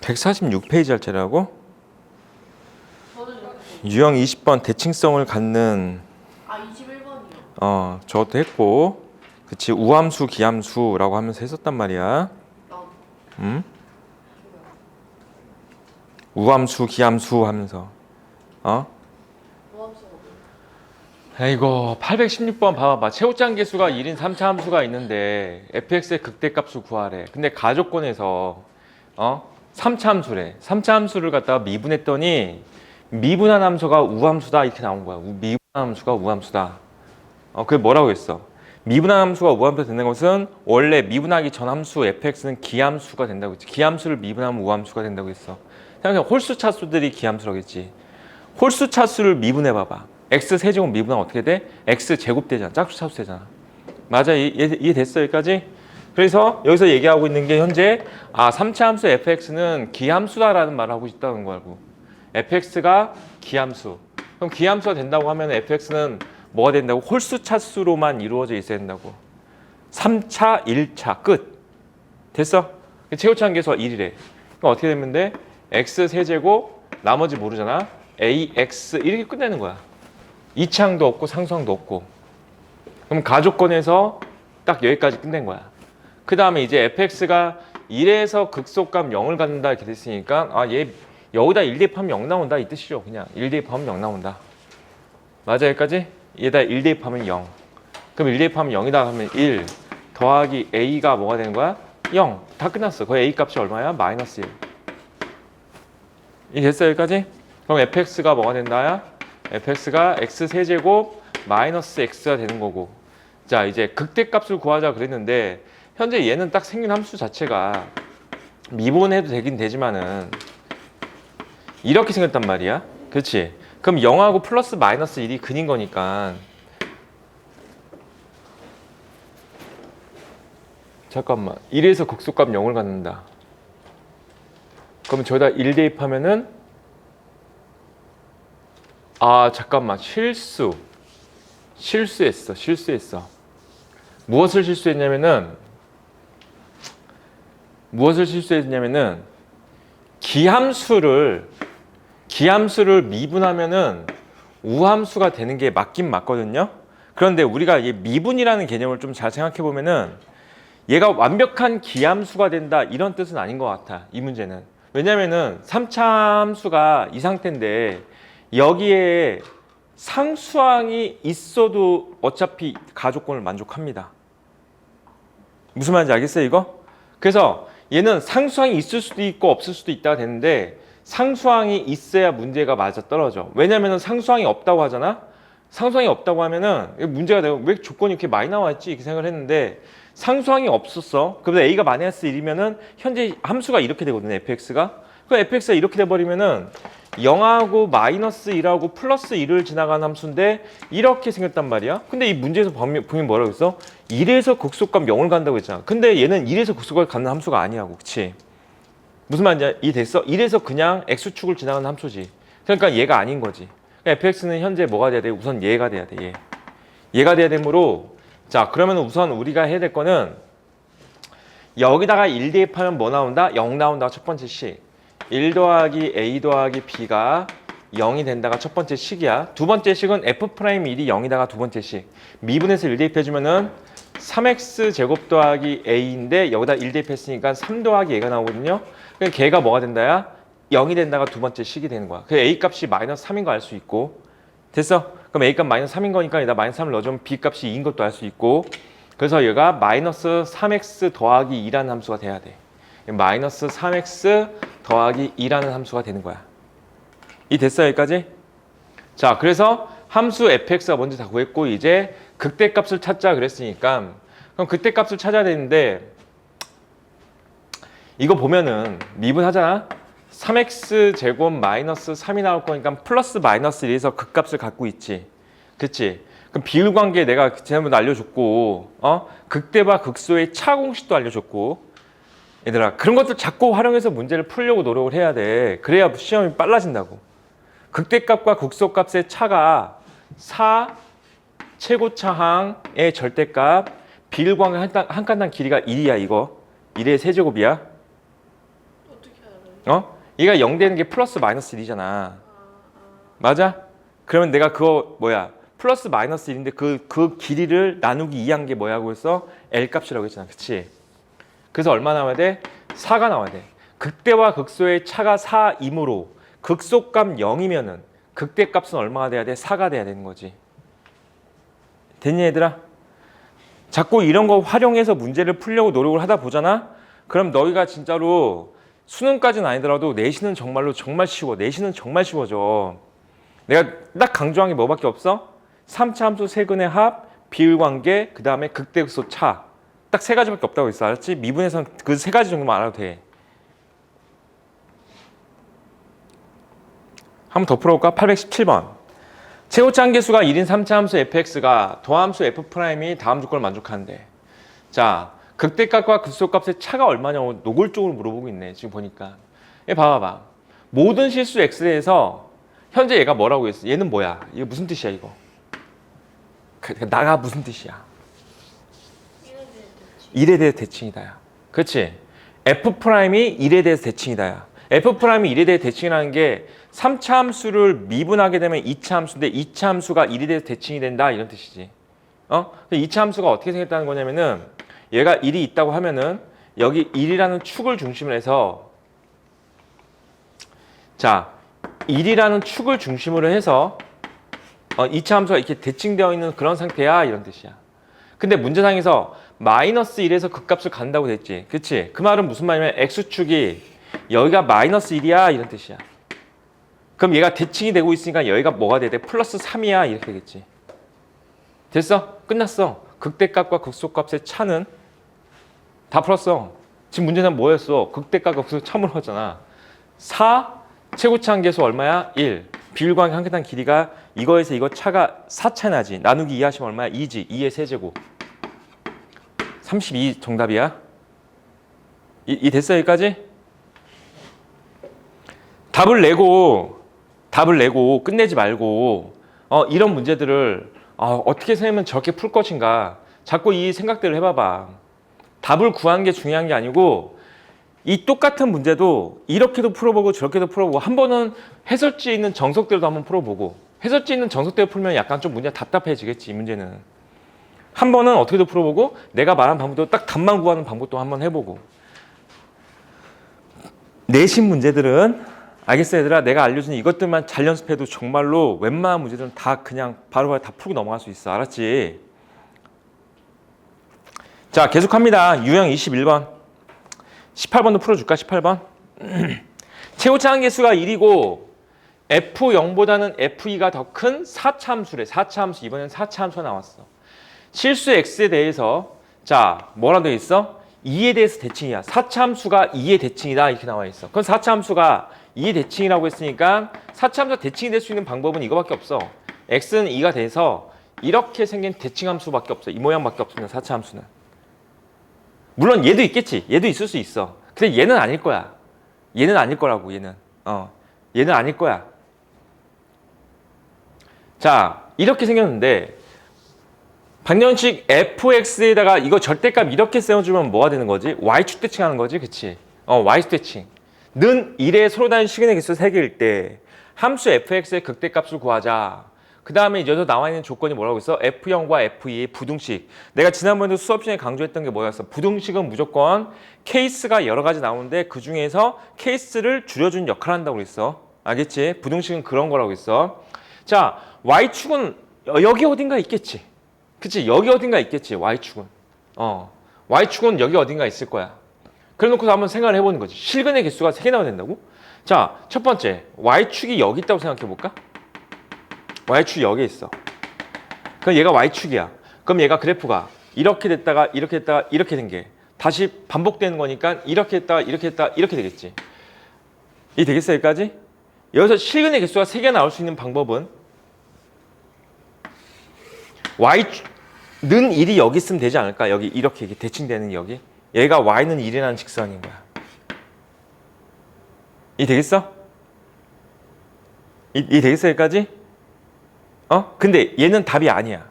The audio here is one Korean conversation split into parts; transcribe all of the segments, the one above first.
146페이지 할자라고? 저는 유형 20번 대칭성을 갖는 21번이요. 저것도 했고 그치 우함수 기함수라고 하면서 했었단 말이야. 나도. 응? 우함수 기함수 하면서 모함수가 아이고 816번 봐봐. 최후장 계수가 1인 3차 함수가 있는데 fx의 극대값을 구하래. 근데 가족권에서 3차 함수래. 3차 함수를 갖다가 미분했더니 미분한 함수가 우함수다 이렇게 나온 거야. 미분한 함수가 우함수다. 그게 뭐라고 했어? 미분한 함수가 우함수가 된다는 것은 원래 미분하기 전 함수 fx는 기함수가 된다고 했지. 기함수를 미분하면 우함수가 된다고 했어. 그냥 홀수 차수들이 기함수라고 했지. 홀수 차수를 미분해 봐봐. x 세제곱 미분하면 어떻게 돼? x 제곱 되잖아. 짝수 차수 되잖아. 맞아? 이해됐어 여기까지? 그래서 여기서 얘기하고 있는 게 현재 3차 함수 fx는 기함수다라는 말을 하고 있다는 거고 fx가 기함수. 그럼 기함수가 된다고 하면 fx는 뭐가 된다고? 홀수 차수로만 이루어져 있어야 된다고. 3차, 1차 끝. 됐어? 최후차한 계수가 1이래. 그럼 어떻게 되면 돼? x 세제곱 나머지 모르잖아. ax 이렇게 끝내는 거야. 이차항도 없고 상수항도 없고. 그럼 가족권에서 딱 여기까지 끝낸 거야. 그 다음에 이제 fx가 1에서 극소값 0을 갖는다 이렇게 됐으니까 얘 여기다 1 대입하면 0 나온다 이 뜻이죠. 그냥 1 대입하면 0 나온다. 맞아 여기까지? 얘다 1 대입하면 0. 그럼 1 대입하면 0이다 하면 1 더하기 a가 뭐가 되는 거야? 0. 다 끝났어. 거의 a 값이 얼마야? 마이너스 1. 이 됐어 여기까지? 그럼 fx가 뭐가 된다야? fx가 x 세제곱 마이너스 x가 되는 거고. 자 이제 극대값을 구하자 그랬는데 현재 얘는 딱 생긴 함수 자체가 미분해도 되긴 되지만은 이렇게 생겼단 말이야. 그렇지? 그럼 0하고 플러스 마이너스 1이 근인 거니까 잠깐만 1에서 극소값 0을 갖는다. 그럼 저기다 1 대입하면은 잠깐만 실수했어. 무엇을 실수했냐면은 기함수를 미분하면은 우함수가 되는 게 맞긴 맞거든요. 그런데 우리가 이 미분이라는 개념을 좀 잘 생각해 보면은 얘가 완벽한 기함수가 된다 이런 뜻은 아닌 것 같아. 이 문제는. 왜냐면은 3차 함수가 이 상태인데 여기에 상수항이 있어도 어차피 가족권을 만족합니다. 무슨 말인지 알겠어요 이거? 그래서 얘는 상수항이 있을 수도 있고 없을 수도 있다가 되는데 상수항이 있어야 문제가 맞아 떨어져. 왜냐면은 상수항이 없다고 하잖아. 상수항이 없다고 하면은 문제가 되고 왜 조건이 이렇게 많이 나와 있지 이렇게 생각을 했는데 상수항이 없었어. 그래서 a가 마이너스 1이면은 현재 함수가 이렇게 되거든요. fx가. 그럼 fx가 이렇게 돼 버리면은 0하고 마이너스 1하고 플러스 1을 지나가는 함수인데 이렇게 생겼단 말이야. 근데 이 문제에서 분명히 뭐라고 했어? 1에서 극소값 0을 간다고 했잖아. 근데 얘는 1에서 극소값을 갖는 함수가 아니야고. 그치? 무슨 말인지 이해됐어? 1에서 그냥 x축을 지나가는 함수지. 그러니까 얘가 아닌 거지. 그러니까 fx는 현재 뭐가 돼야 돼? 우선 얘가 돼야 돼. 얘가 돼야 되므로 자 그러면 우선 우리가 해야 될 거는 여기다가 1 대입하면 뭐 나온다? 0 나온다. 첫 번째 식. 1 더하기 a 더하기 b가 0이 된다가 첫 번째 식이야. 두 번째 식은 f'1이 0이다가 두 번째 식. 미분해서 1 대입해주면은 3x 제곱 더하기 a인데 여기다 1 대입했으니까 3 더하기 a가 나오거든요. 그러니까 걔가 뭐가 된다야? 0이 된다가 두 번째 식이 되는 거야. 그 a 값이 마이너스 3인 거 알 수 있고. 됐어? 그럼 a 값 마이너스 3인 거니까 여기다 마이너스 3을 넣어주면 b 값이 2인 것도 알 수 있고. 그래서 얘가 마이너스 3x 더하기 2라는 함수가 돼야 돼. 마이너스 3x 더하기 2라는 함수가 되는 거야. 이 됐어요 여기까지? 자 그래서 함수 fx가 먼저 다 구했고 이제 극대값을 찾자 그랬으니까 그럼 극대값을 찾아야 되는데 이거 보면은 미분하잖아. 3x 제곱 마이너스 3이 나올 거니까 플러스 마이너스 1에서 극값을 갖고 있지. 그치? 그럼 비율관계 내가 지난번에 알려줬고 극대와 극소의 차 공식도 알려줬고 얘들아 그런 것들 자꾸 활용해서 문제를 풀려고 노력을 해야 돼. 그래야 시험이 빨라진다고. 극대값과 극소값의 차가 4 최고차항의 절대값 비율관계 한 칸당 길이가 1이야 이거. 1의 세제곱이야. 어떻게 알아요? 얘가 0 되는 게 플러스 마이너스 1이잖아. 맞아? 그러면 내가 그거 뭐야? 플러스 마이너스 1인데 그 길이를 나누기 2한 게 뭐라고 했어? L 값이라고 했잖아. 그치? 그래서 얼마 나와야 돼? 4가 나와야 돼. 극대와 극소의 차가 4이므로 극소값 0이면은 극대값은 얼마가 돼야 돼? 4가 돼야 되는 거지. 됐니 얘들아? 자꾸 이런 거 활용해서 문제를 풀려고 노력을 하다 보잖아? 그럼 너희가 진짜로 수능까지는 아니더라도 내신은 정말로 정말 쉬워. 내신은 정말 쉬워져. 내가 딱 강조한 게 뭐밖에 없어? 3차 함수 세근의 합, 비율관계, 그 다음에 극대극소 차. 딱 세 가지밖에 없다고 했어. 알았지? 미분에서는 그 세 가지 정도만 알아도 돼. 한번 더 풀어볼까? 817번. 최고차 한계수가 1인 3차 함수 fx가 도함수 f'이 다음 조건을 만족하는데, 자, 극대값과 극소값의 차가 얼마냐고 노골적으로 물어보고 있네. 지금 보니까. 얘 봐봐봐. 모든 실수 x에 대해서 현재 얘가 뭐라고 했어? 얘는 뭐야? 이거 무슨 뜻이야 이거? 나가 무슨 뜻이야? 1에 대해 대칭이다. 야. 그렇지? f'이 1에 대해서 대칭이다. 야. f'이 1에 대해 대칭이라는 게 3차 함수를 미분하게 되면 2차 함수인데 2차 함수가 1에 대해서 대칭이 된다 이런 뜻이지. 2차 함수가 어떻게 생겼다는 거냐면은 얘가 1이 있다고 하면은 여기 1이라는 축을 중심으로 해서, 자, 1이라는 축을 중심으로 해서 2차 함수가 이렇게 대칭되어 있는 그런 상태야 이런 뜻이야. 근데 문제상에서 마이너스 1에서 극값을 간다고 됐지. 그치? 그 말은 무슨 말이냐면 x축이 여기가 마이너스 1이야 이런 뜻이야. 그럼 얘가 대칭이 되고 있으니까 여기가 뭐가 돼야 돼? 플러스 3이야 이렇게 되겠지. 됐어? 끝났어. 극대값과 극소값의 차는 다 풀었어. 지금 문제는 뭐였어? 극대값과 극소 차 물었잖아. 4 최고차 한계수 얼마야? 1. 비율관계 한 계단 길이가 이거에서 이거 차가 4차 나지. 나누기 2 하시면 얼마야? 2지. 2의 세제곱. 32 정답이야. 이 됐어 여기까지? 답을 내고 끝내지 말고 이런 문제들을 어떻게 선생님은 저렇게 풀 것인가. 자꾸 이 생각들을 해봐봐. 답을 구하는 게 중요한 게 아니고 이 똑같은 문제도 이렇게도 풀어보고 저렇게도 풀어보고 한 번은 해설지에 있는 정석대로도 한번 풀어보고 해설지에 있는 정석대로 풀면 약간 좀 문제가 답답해지겠지 이 문제는. 한 번은 어떻게도 풀어보고 내가 말한 방법도 딱 답만 구하는 방법도 한번 해보고. 내신 문제들은 알겠어 얘들아? 내가 알려준 이것들만 잘 연습해도 정말로 웬만한 문제들은 다 그냥 바로바로 다 풀고 넘어갈 수 있어. 알았지? 자 계속합니다. 유형 21번 18번도 풀어줄까? 18번 최고차 한계수가 1이고 F0보다는 F2가 더 큰 4차 함수래. 4차 함수. 이번엔 4차 함수가 나왔어. 실수 X에 대해서 자 뭐라 되어 있어? 2에 대해서 대칭이야. 4차 함수가 2의 대칭이다 이렇게 나와 있어. 그럼 4차 함수가 2의 대칭이라고 했으니까 4차 함수가 대칭이 될 수 있는 방법은 이거밖에 없어. X는 2가 돼서 이렇게 생긴 대칭 함수밖에 없어. 이 모양밖에 없습니다. 4차 함수는. 물론 얘도 있겠지. 얘도 있을 수 있어. 근데 얘는 아닐 거야. 얘는 아닐 거라고. 얘는. 얘는 아닐 거야. 자 이렇게 생겼는데 방정식 fx에다가 이거 절대값 이렇게 세워주면 뭐가 되는 거지? y축 대칭하는 거지, 그치? y축 대칭. 는 1의 서로 다른 시근의 개수 3개일 때 함수 fx의 극대값을 구하자. 그 다음에 이제 여기서 나와 있는 조건이 뭐라고 있어? f0과 f2의 부등식. 내가 지난번에도 수업 시간에 강조했던 게 뭐였어? 부등식은 무조건 케이스가 여러 가지 나오는데 그 중에서 케이스를 줄여주는 역할을 한다고 그랬어. 알겠지? 부등식은 그런 거라고 했어. 자, y축은 여기 어딘가 있겠지. 그치? 여기 어딘가 있겠지. y축은. y축은 여기 어딘가 있을 거야. 그래 놓고서 한번 생각을 해보는 거지. 실근의 개수가 3개 나와야 된다고? 자, 첫 번째. y축이 여기 있다고 생각해 볼까? y축이 여기 있어. 그럼 얘가 y축이야. 그럼 얘가 그래프가 이렇게 됐다가 이렇게 됐다가 이렇게 된 게 다시 반복되는 거니까 이렇게 됐다가 이렇게 됐다가 이렇게 되겠지. 이 되겠어 여기까지? 여기서 실근의 개수가 3개 나올 수 있는 방법은 y는 1이 여기 있으면 되지 않을까? 여기 이렇게 대칭되는 여기. 얘가 y는 1이라는 직선인 거야. 이 되겠어? 이 되겠어 여기까지? 근데 얘는 답이 아니야.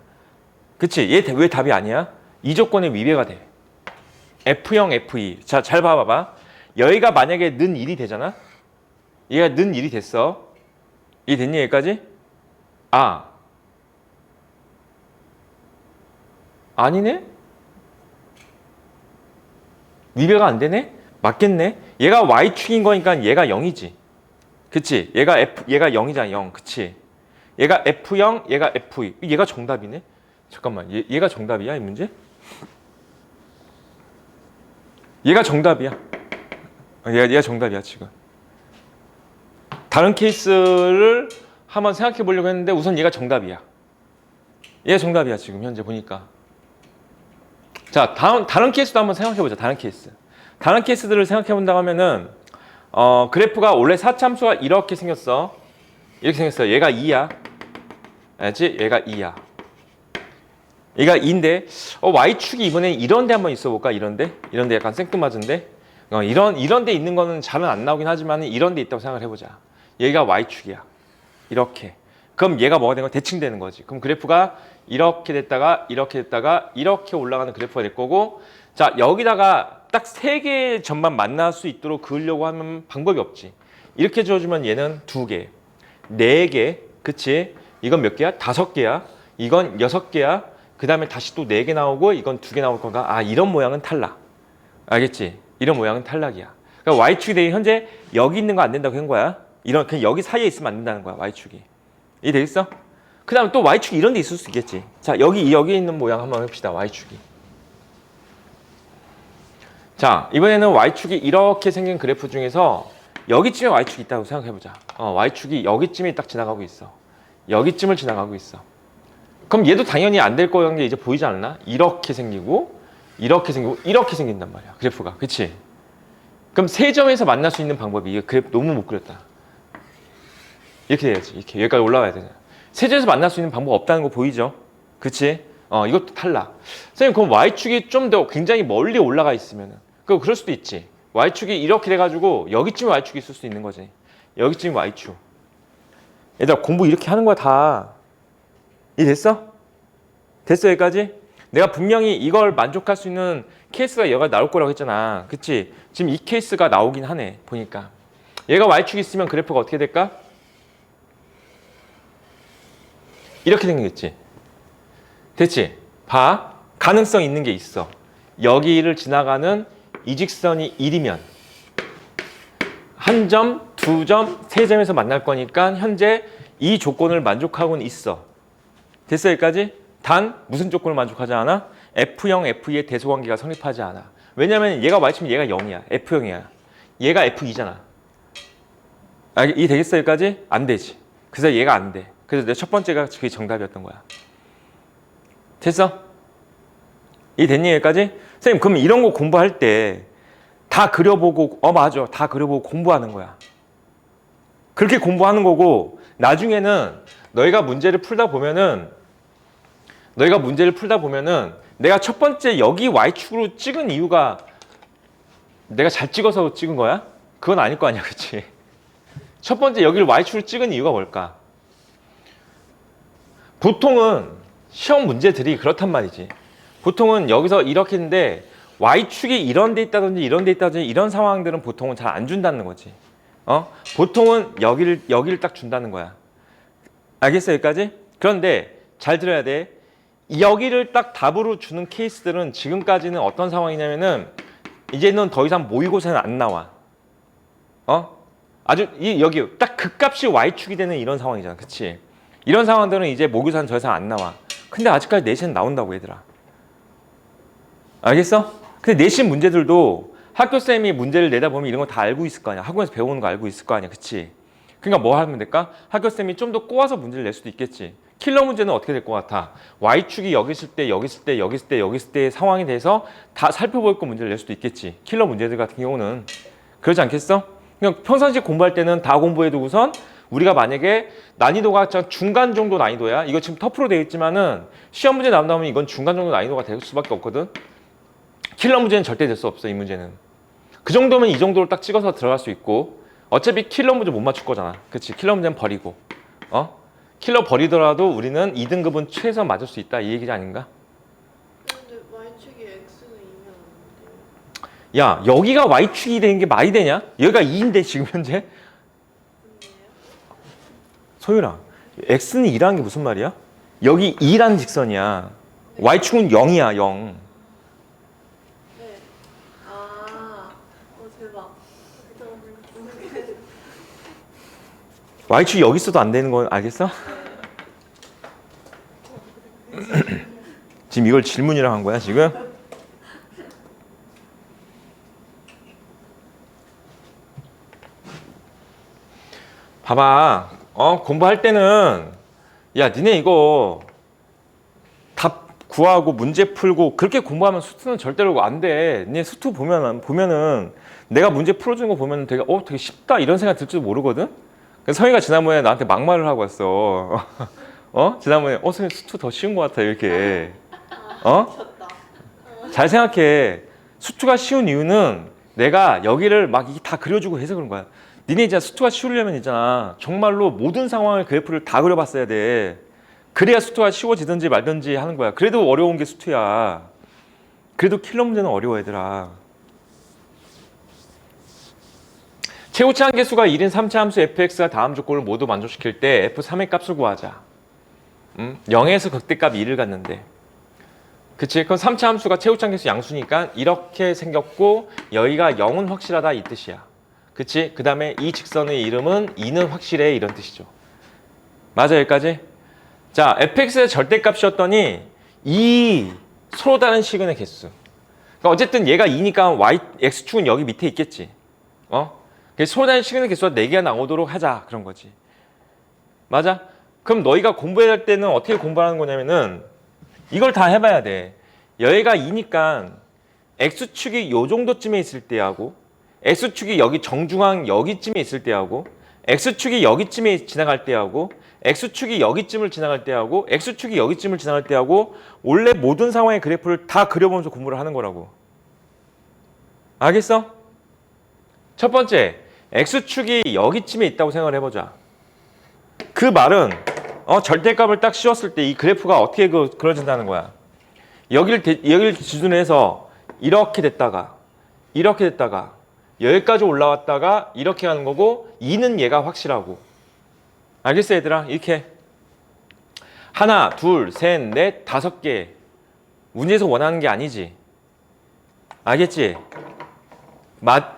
그치? 얘 왜 답이 아니야? 이 조건에 위배가 돼. F0, F2. 자, 잘 봐봐봐. 여기가 만약에 는 1이 되잖아. 얘가 는 1이 됐어. 이 됐니 여기까지? 아니네? 위배가 안 되네? 맞겠네? 얘가 y축인 거니까 얘가 0이지. 그치? 얘가 0이잖아, 0. 그치? 얘가 F0, 얘가 F2. 얘가 정답이네? 잠깐만, 얘가 정답이야, 이 문제? 얘가 정답이야. 얘가 정답이야, 지금. 다른 케이스를 한번 생각해 보려고 했는데 우선 얘가 정답이야. 얘가 정답이야, 지금 현재 보니까. 자, 다른 케이스도 한번 생각해 보자, 다른 케이스. 다른 케이스들을 생각해 본다고 하면은, 그래프가 원래 사참수가 이렇게 생겼어. 이렇게 생겼어. 얘가 2야. 알지? 얘가 2야. 얘가 2인데, y축이 이번에 이런 데 한번 있어 볼까? 이런 데? 이런 데 약간 생뚱맞은데? 이런 데 있는 거는 잘은 안 나오긴 하지만 이런 데 있다고 생각을 해보자. 얘가 y축이야. 이렇게. 그럼 얘가 뭐가 되는 거? 대칭되는 거지. 그럼 그래프가 이렇게 됐다가 이렇게 됐다가 이렇게 올라가는 그래프가 될 거고, 자, 여기다가 딱 3개의 점만 만날 수 있도록 그으려고 하면 방법이 없지. 이렇게 지어주면 얘는 2개, 4개, 그치? 이건 몇 개야? 5개야. 이건 6개야. 그 다음에 다시 또 4개 나오고 이건 2개 나올 건가? 이런 모양은 탈락. 알겠지? 이런 모양은 탈락이야. 그러니까 y축이 되게 현재 여기 있는 거 안 된다고 한 거야. 그냥 여기 사이에 있으면 안 된다는 거야, y축이. 이해되겠어? 그 다음에 또 y축이 이런 데 있을 수 있겠지. 자, 여기 있는 모양 한번 해봅시다, y축이. 자, 이번에는 y축이 이렇게 생긴 그래프 중에서 여기쯤에 y축이 있다고 생각해보자. y축이 여기쯤에 딱 지나가고 있어. 여기쯤을 지나가고 있어. 그럼 얘도 당연히 안 될 거라는 게 이제 보이지 않나? 이렇게 생기고 이렇게 생기고 이렇게 생긴단 말이야, 그래프가. 그치? 그럼 세 점에서 만날 수 있는 방법이, 이거 그래프 너무 못 그렸다. 이렇게 돼야지. 이렇게 여기까지 올라가야 되잖아. 세 점에서 만날 수 있는 방법 없다는 거 보이죠? 그치? 이것도 탈락. 선생님, 그럼 y축이 좀 더 굉장히 멀리 올라가 있으면은, 그럴 수도 있지. y축이 이렇게 돼가지고 여기쯤에 y축이 있을 수 있는 거지. 여기쯤에 y축. 얘들아, 공부 이렇게 하는 거야, 다. 이해됐어? 됐어, 여기까지? 내가 분명히 이걸 만족할 수 있는 케이스가 얘가 나올 거라고 했잖아. 그치? 지금 이 케이스가 나오긴 하네, 보니까. 얘가 y축이 있으면 그래프가 어떻게 될까? 이렇게 생기겠지. 됐지? 봐. 가능성 있는 게 있어. 여기를 지나가는 이 직선이 1이면 한 점, 두 점, 세 점에서 만날 거니까 현재 이 조건을 만족하고는 있어. 됐어, 여기까지? 단 무슨 조건을 만족하지 않아? F0, F2의 대소관계가 성립하지 않아. 왜냐면 얘가 y축이면 얘가 0이야. F0이야. 얘가 F2잖아. 이해 되겠어, 여기까지? 안 되지. 그래서 얘가 안 돼. 그래서 내 첫 번째가 그게 정답이었던 거야. 됐어? 이해 됐니, 여기까지? 선생님, 그럼 이런 거 공부할 때 다 그려보고, 맞아. 다 그려보고 공부하는 거야. 그렇게 공부하는 거고, 나중에는 너희가 문제를 풀다 보면은 내가 첫 번째 여기 y축으로 찍은 이유가 내가 잘 찍어서 찍은 거야? 그건 아닐 거 아니야, 그치? 첫 번째 여기를 y축으로 찍은 이유가 뭘까? 보통은 시험 문제들이 그렇단 말이지. 보통은 여기서 이렇게 했는데 y축이 이런 데 있다든지 이런 데 있다든지 이런 상황들은 보통은 잘 안 준다는 거지. 보통은 여기를 딱 준다는 거야. 알겠어, 여기까지? 그런데 잘 들어야 돼. 여기를 딱 답으로 주는 케이스들은 지금까지는 어떤 상황이냐면은 이제는 더 이상 모의고사는 안 나와. 아주 여기 딱 극값이 y축이 되는 이런 상황이잖아, 그치? 이런 상황들은 이제 모의고사는 더 이상 안 나와. 근데 아직까지 내신은 나온다고, 얘들아. 알겠어? 근데 내신 문제들도 학교쌤이 문제를 내다 보면 이런 거 다 알고 있을 거 아니야. 학원에서 배우는 거 알고 있을 거 아니야, 그치? 그러니까 뭐 하면 될까? 학교쌤이 좀 더 꼬아서 문제를 낼 수도 있겠지. 킬러 문제는 어떻게 될 것 같아? y축이 여기 있을 때, 여기 있을 때, 여기 있을 때, 여기 있을 때의 상황에 대해서 다 살펴볼 거 문제를 낼 수도 있겠지. 킬러 문제들 같은 경우는. 그러지 않겠어? 그냥 평상시 공부할 때는 다 공부해두고선 우리가 만약에 난이도가 중간 정도 난이도야. 이거 지금 터프로 되어 있지만은 시험 문제 나온다면 이건 중간 정도 난이도가 될 수밖에 없거든. 킬러 문제는 절대 될 수 없어, 이 문제는. 그 정도면 이 정도로 딱 찍어서 들어갈 수 있고, 어차피 킬러 문제 못 맞출 거잖아. 그치? 킬러 문제는 버리고. 킬러 버리더라도 우리는 2등급은 최소 맞을 수 있다, 이 얘기지 아닌가? 근데 y축이 x는 2면 안 돼요. 야, 여기가 y축이 되는 게 말이 되냐? 여기가 2인데 지금 현재? 소율아, x는 2라는 게 무슨 말이야? 여기 2라는 직선이야. y축은 0이야, 0. 네. 아, 대박. y축이 여기 있어도 안 되는 건 알겠어? 지금 이걸 질문이라고 한 거야, 지금? 봐봐, 공부할 때는 야, 니네 이거 답 구하고 문제 풀고 그렇게 공부하면 수투는 절대로 안 돼. 니네 수투 보면은 내가 문제 풀어주는 거 보면 되게 쉽다 이런 생각 들지도 모르거든. 그래서 성희가 지난번에 나한테 막말을 하고 왔어. 지난번에 선생님 수투 더 쉬운 것 같아 이렇게. 잘 생각해. 수투가 쉬운 이유는 내가 여기를 막 다 그려주고 해서 그런 거야. 니네 이제 수투가 쉬우려면 있잖아. 정말로 모든 상황의 그래프를 다 그려봤어야 돼. 그래야 수투가 쉬워지든지 말든지 하는 거야. 그래도 어려운 게 수투야. 그래도 킬러 문제는 어려워 얘들아. 최고치 개수가 1인 3차 함수 fx가 다음 조건을 모두 만족시킬 때 f3의 값을 구하자. 0에서 극대값 2를 갖는데. 그치? 그럼 3차 함수가 최고치 개수 양수니까 이렇게 생겼고 여기가 0은 확실하다 이 뜻이야. 그치? 그 다음에 이 직선의 이름은 2는 확실해 이런 뜻이죠. 맞아 여기까지? 자, fx의 절대값이었더니 이 서로 다른 시근의 개수. 그러니까 어쨌든 얘가 2니까 x축은 여기 밑에 있겠지. 그래서 서로 다른 시근의 개수가 4개가 나오도록 하자 그런 거지. 맞아? 그럼 너희가 공부해야 할 때는 어떻게 공부하는 거냐면은 이걸 다 해봐야 돼. 여기가 2니까 x축이 요 정도쯤에 있을 때하고 x축이 여기 정중앙 여기쯤에 있을 때하고 x축이 여기쯤에 지나갈 때하고 x축이 여기쯤을 지나갈 때하고 x축이 여기쯤을 지나갈 때하고 원래 모든 상황의 그래프를 다 그려보면서 공부를 하는 거라고. 알겠어? 첫 번째, x축이 여기쯤에 있다고 생각을 해보자. 그 말은 절대값을 딱 씌웠을 때 이 그래프가 어떻게 그려진다는 거야. 여기를 기준으로 해서 이렇게 됐다가 여기까지 올라왔다가 이렇게 하는 거고 2는 얘가 확실하고. 알겠어 얘들아? 이렇게 하나, 둘, 셋, 넷, 5개 문제에서 원하는 게 아니지. 알겠지?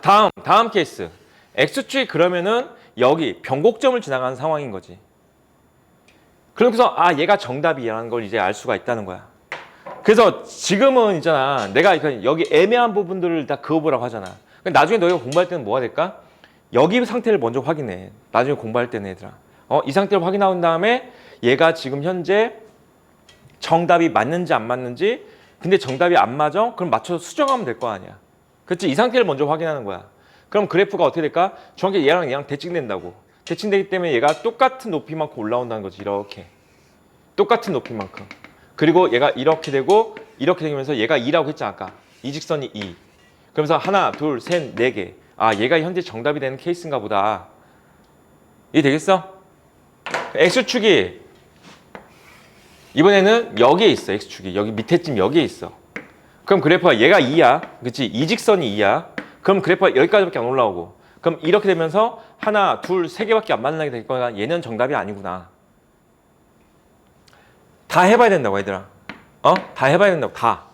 다음 케이스. x축이 그러면은 여기 변곡점을 지나가는 상황인 거지. 그러면서 얘가 정답이라는 걸 이제 알 수가 있다는 거야. 그래서 지금은 있잖아. 내가 여기 애매한 부분들을 다 그어보라고 하잖아. 나중에 너희가 공부할 때는 뭐가 될까? 여기 상태를 먼저 확인해. 나중에 공부할 때는 얘들아. 이 상태를 확인한 다음에 얘가 지금 현재 정답이 맞는지 안 맞는지. 근데 정답이 안 맞아? 그럼 맞춰서 수정하면 될 거 아니야. 그렇지? 이 상태를 먼저 확인하는 거야. 그럼 그래프가 어떻게 될까? 정확히 얘랑 대칭된다고. 대칭되기 때문에 얘가 똑같은 높이만큼 올라온다는 거지. 이렇게. 똑같은 높이만큼. 그리고 얘가 이렇게 되고 이렇게 되면서 얘가 2라고 했지 아까. 이 직선이 2. 그러면서 하나, 둘, 셋, 4개. 얘가 현재 정답이 되는 케이스인가 보다. 이해 되겠어? x축이 이번에는 여기에 있어. x축이. 여기 밑에쯤 여기에 있어. 그럼 그래프가 얘가 2야. 그치? 이 직선이 2야. 그럼 그래프가 여기까지밖에 안 올라오고. 그럼 이렇게 되면서 하나, 둘, 3개밖에 안 만나게 될 거야. 얘는 정답이 아니구나. 다 해봐야 된다고 얘들아. 다 해봐야 된다고. 다.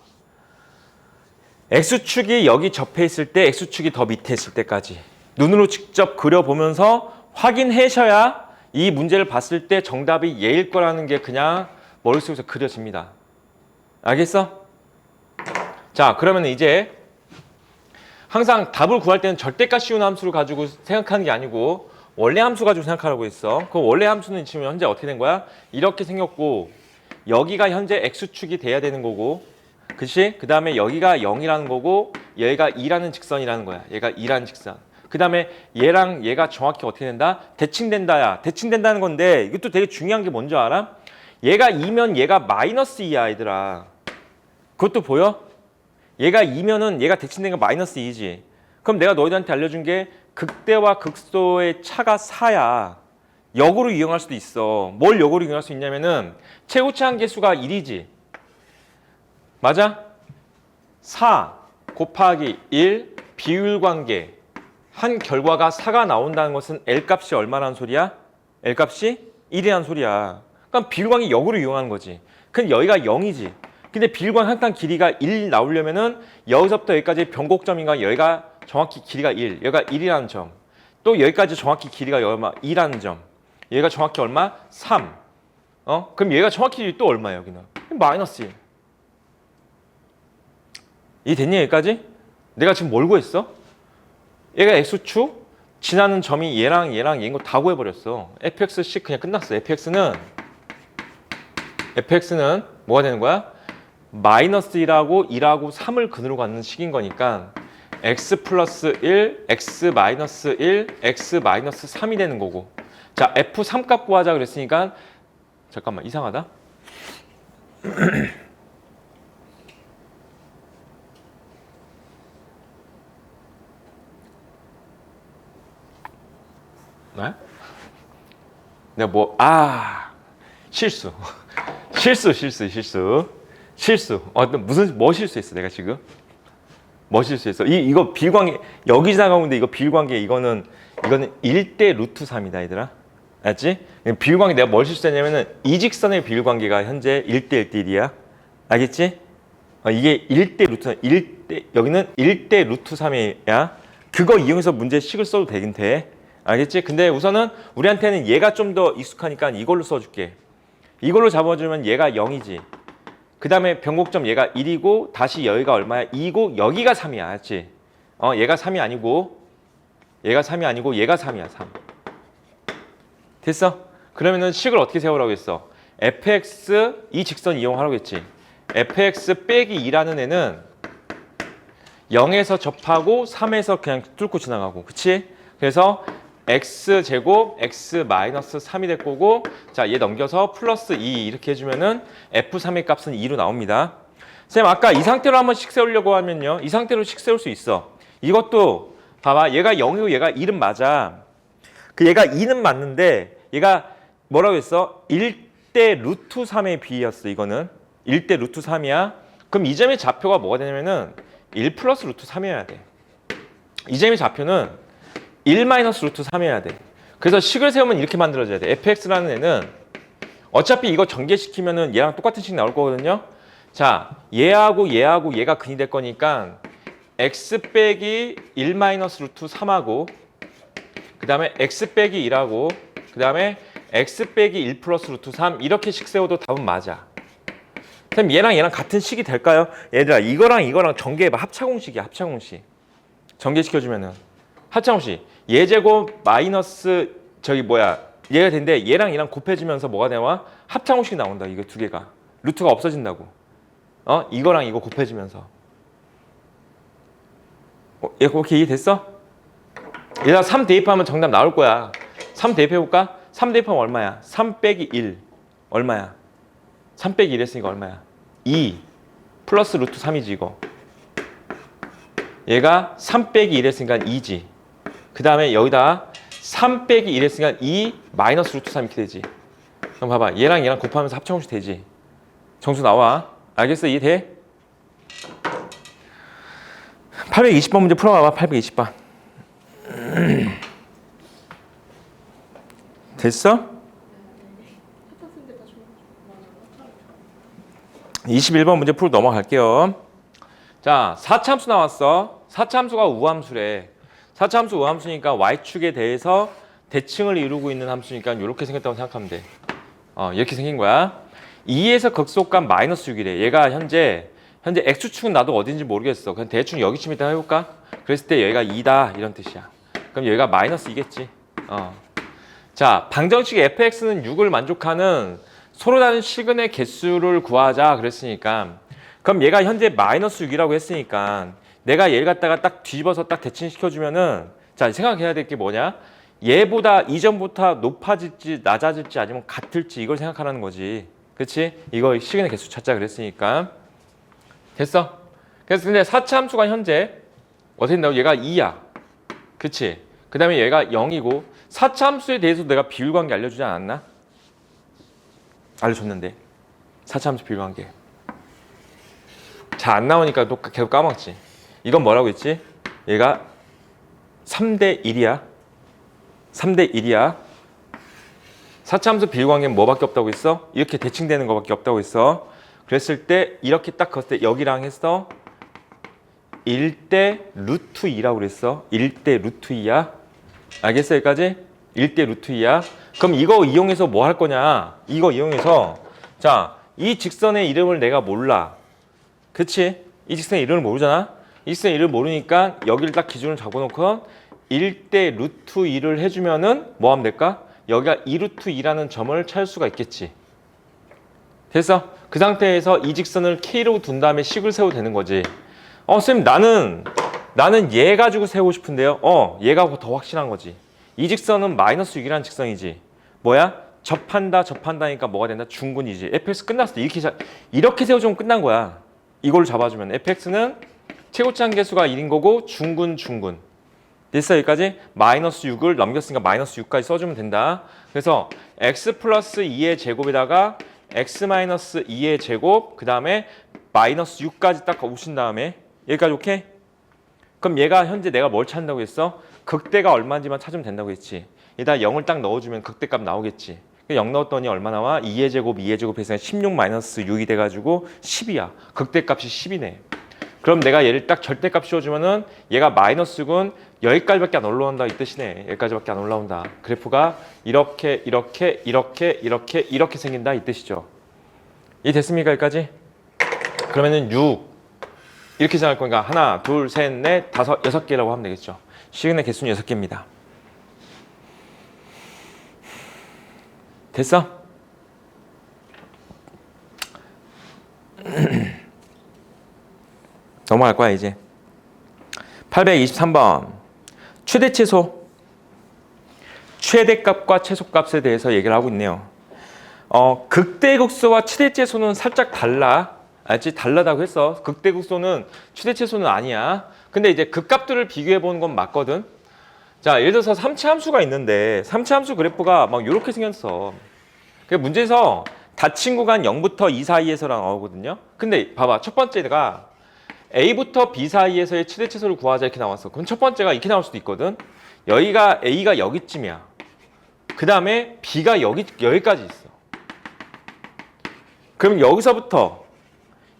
x축이 여기 접해 있을 때 x축이 더 밑에 있을 때까지 눈으로 직접 그려보면서 확인하셔야 이 문제를 봤을 때 정답이 얘일 거라는 게 그냥 머릿속에서 그려집니다. 알겠어? 자, 그러면 이제 항상 답을 구할 때는 절대값 씌운 함수를 가지고 생각하는 게 아니고 원래 함수 가지고 생각하라고 했어. 그 원래 함수는 지금 현재 어떻게 된 거야? 이렇게 생겼고 여기가 현재 x축이 돼야 되는 거고, 그치? 그 다음에 여기가 0이라는 거고 얘가 2라는 직선이라는 거야. 얘가 2라는 직선. 그 다음에 얘랑 얘가 정확히 어떻게 된다? 대칭된다야. 대칭된다는 건데 이것도 되게 중요한 게 뭔지 알아? 얘가 2면 얘가 마이너스 2야 얘들아. 그것도 보여? 얘가 2면은 얘가 대칭된 건 마이너스 2지. 그럼 내가 너희들한테 알려준 게 극대와 극소의 차가 4야. 역으로 이용할 수도 있어. 뭘 역으로 이용할 수 있냐면은 최고치 한계수가 1이지. 맞아? 4 곱하기 1 비율 관계 한 결과가 4가 나온다는 것은 L값이 얼마라는 소리야? L값이 1이라는 소리야. 그럼 비율 관계 역으로 이용하는 거지. 근데 여기가 0이지. 근데 비율 관계 한 칸 길이가 1 나오려면은 여기서부터 여기까지 변곡점인가 여기가 정확히 길이가 1, 여기가 1이라는 점. 또 여기까지 정확히 길이가 얼마? 2라는 점. 얘가 정확히 얼마? 3. 그럼 얘가 정확히 또 얼마야 여기는? 마이너스 1. 이해됐니 여기까지? 내가 지금 뭘 구했어? 얘가 x축, 지나는 점이 얘랑 얘인 거 다 구해버렸어. fx씩 그냥 끝났어. fx는 뭐가 되는 거야? 마이너스 1하고 1하고 3을 근으로 갖는 식인 거니까 x 플러스 1, x 마이너스 1, x 마이너스 3이 되는 거고. 자, f3 값 구하자 그랬으니까 잠깐만 이상하다. 네? 내가 실수. 뭐 실수했어 내가 지금? 뭐 실수했어? 이거 비율관계 여기 지나가는데 이거 비율관계 이거는 1대 루트 3이다 얘들아. 알았지? 비율관계 내가 뭘 실수했냐면은 이 직선의 비율관계가 현재 1대 1대1이야. 알겠지? 이게 1대 루트 1대 여기는 1대 루트 3이야. 그거 이용해서 문제 식을 써도 되긴 돼. 알겠지? 근데 우선은 우리한테는 얘가 좀 더 익숙하니까 이걸로 써줄게. 이걸로 잡아주면 얘가 0이지. 그 다음에 변곡점 얘가 1이고 다시 여기가 얼마야? 2고 여기가 3이야. 알았지? 얘가 3이 아니고 얘가 3이야. 3. 됐어? 그러면은 식을 어떻게 세우라고 했어? fx 이 직선 이용하라고 했지. fx 빼기 2라는 애는 0에서 접하고 3에서 그냥 뚫고 지나가고. 그치? 그래서 x제곱 x 마이너스 3이 될 거고, 자, 얘 넘겨서 플러스 2 이렇게 해주면은 f3의 값은 2로 나옵니다. 선생님 아까 이 상태로 한번 식 세우려고 하면요, 이 상태로 식 세울 수 있어. 이것도 봐봐, 얘가 0이고 얘가 1은 맞아. 그 얘가 2는 맞는데 얘가 뭐라고 했어? 1대 루트 3의 비였어. 이거는 1대 루트 3이야. 그럼 이 점의 좌표가 뭐가 되냐면은 1 플러스 루트 3이어야 돼. 이 점의 좌표는 1 마이너스 루트 3이어야 돼. 그래서 식을 세우면 이렇게 만들어져야 돼. fx라는 애는 어차피 이거 전개시키면은 얘랑 똑같은 식 나올 거거든요. 자, 얘하고 얘가 근이 될 거니까 x 빼기 1 마이너스 루트 3하고 그 다음에 x 빼기 1하고 그 다음에 x 빼기 1 플러스 루트 3 이렇게 식 세워도 답은 맞아. 그럼 얘랑 같은 식이 될까요? 얘들아 이거랑 전개해봐. 합차공식이야. 합차공식. 전개시켜주면은 합차공식. 얘 제곱 마이너스 얘가 되는데 얘랑 곱해지면서 뭐가 나와? 합차공식이 나온다. 이거 두 개가. 루트가 없어진다고. 이거랑 이거 곱해지면서. 얘 그렇게 이해됐어? 얘가 3 대입하면 정답 나올 거야. 3 대입해볼까? 3 대입하면 얼마야? 3 빼기 1 얼마야? 3 빼기 1 했으니까 얼마야? 2 플러스 루트 3이지 이거. 얘가 3 빼기 1 했으니까 2지. 그 다음에 여기다 3 빼기 1 했으니까 2 마이너스 루트 3 이렇게 되지. 그럼 봐봐. 얘랑 곱하면서 합차공식 되지. 정수 나와. 알겠어? 이해돼? 820번 문제 풀어봐봐. 820번. 됐어? 21번 문제 풀고 넘어갈게요. 자, 4차함수 나왔어. 4차함수가 우함수래. 4차함수 우함수니까 y축에 대해서 대칭을 이루고 있는 함수니까 이렇게 생겼다고 생각하면 돼. 이렇게 생긴 거야. 2에서 극소값 마이너스 6이래. 얘가 현재 x축은 나도 어딘지 모르겠어. 그냥 대충 여기쯤 이따 해볼까? 그랬을 때 여기가 2다 이런 뜻이야. 그럼 여기가 마이너스 2겠지. 자, 방정식 fx는 6을 만족하는 서로 다른 시근의 개수를 구하자 그랬으니까, 그럼 얘가 현재 마이너스 6이라고 했으니까 내가 얘를 갖다가 딱 뒤집어서 딱 대칭시켜주면은, 자, 생각해야 될 게 뭐냐? 얘보다 이전보다 높아질지 낮아질지 아니면 같을지 이걸 생각하라는 거지. 그렇지? 이거 시근의 개수 찾자 그랬으니까. 됐어? 그래서 근데 4차 함수가 현재 어떻게 된다고? 얘가 2야. 그치? 그 다음에 얘가 0이고 4차 함수에 대해서 내가 비율관계 알려주지 않았나? 알려줬는데 4차 함수 비율관계 잘 안 나오니까 또 계속 까먹지. 이건 뭐라고 했지? 얘가 3대 1이야. 3대 1이야. 4차함수 비율관계는 뭐밖에 없다고 했어? 이렇게 대칭되는 거밖에 없다고 했어. 그랬을 때 이렇게 딱 걷을 때 여기랑 했어. 1대 루트 2라고 그랬어. 1대 루트 2야. 알겠어 여기까지? 1대 루트 2야. 그럼 이거 이용해서 뭐 할 거냐? 이거 이용해서 자, 이 직선의 이름을 내가 몰라. 그치? 이 직선의 이름을 모르잖아? 이 직선의 이름을 모르니까 여기를 딱 기준을 잡아놓고 1대 루트 2를 해주면은 뭐 하면 될까? 여기가 2루트 2라는 점을 찾을 수가 있겠지. 됐어? 그 상태에서 이 직선을 K로 둔 다음에 식을 세워도 되는 거지. 쌤 나는 얘 가지고 세우고 싶은데요. 얘가 더 확실한 거지. 이 직선은 마이너스 6이라는 직선이지. 뭐야? 접한다니까 뭐가 된다? 중근이지. fx 끝났어. 이렇게 세워주면 끝난 거야. 이걸로 잡아주면 fx는 최고치 한계수가 1인 거고 중근. 됐어 여기까지? 마이너스 6을 넘겼으니까 마이너스 6까지 써주면 된다. 그래서 x 플러스 2의 제곱에다가 x 마이너스 2의 제곱 그 다음에 마이너스 6까지 딱 오신 다음에 여기까지 오케이? 그럼 얘가 현재 내가 뭘 찾는다고 했어? 극대가 얼마인지만 찾으면 된다고 했지. 여기다 0을 딱 넣어주면 극대값 나오겠지. 0 넣었더니 얼마 나와? 2의 제곱 해서 16 마이너스 6이 돼가지고 10이야. 극대값이 10이네. 그럼 내가 얘를 딱 절대값 씌워주면은 얘가 마이너스 6은 여기까지밖에 안 올라온다 이 뜻이네. 여기까지밖에 안 올라온다. 그래프가 이렇게 생긴다 이 뜻이죠. 이 됐습니까 여기까지? 그러면은 6 이렇게 생각할 거니까 하나, 둘, 셋, 넷, 다섯, 6개라고 하면 되겠죠. 시그널 개수는 6개입니다. 됐어? 넘어갈 거야 이제. 823번 최대 최소 최대값과 최소값에 대해서 얘기를 하고 있네요. 극대극소와 최대 최소는 살짝 달라. 알지? 다르다고 했어. 극대극소는 최대 최소는 아니야. 근데 이제 극값들을 비교해 보는 건 맞거든. 자, 예를 들어서 3차 함수가 있는데 3차 함수 그래프가 막 이렇게 생겼어. 그 문제에서 닫힌 구간 0부터 2 사이에서랑 나오거든요. 근데 봐봐. 첫 번째가 A부터 B 사이에서의 최대 최소를 구하자 이렇게 나왔어. 그럼 첫 번째가 이렇게 나올 수도 있거든. 여기가 A가 여기쯤이야. 그 다음에 B가 여기까지 있어. 그럼 여기서부터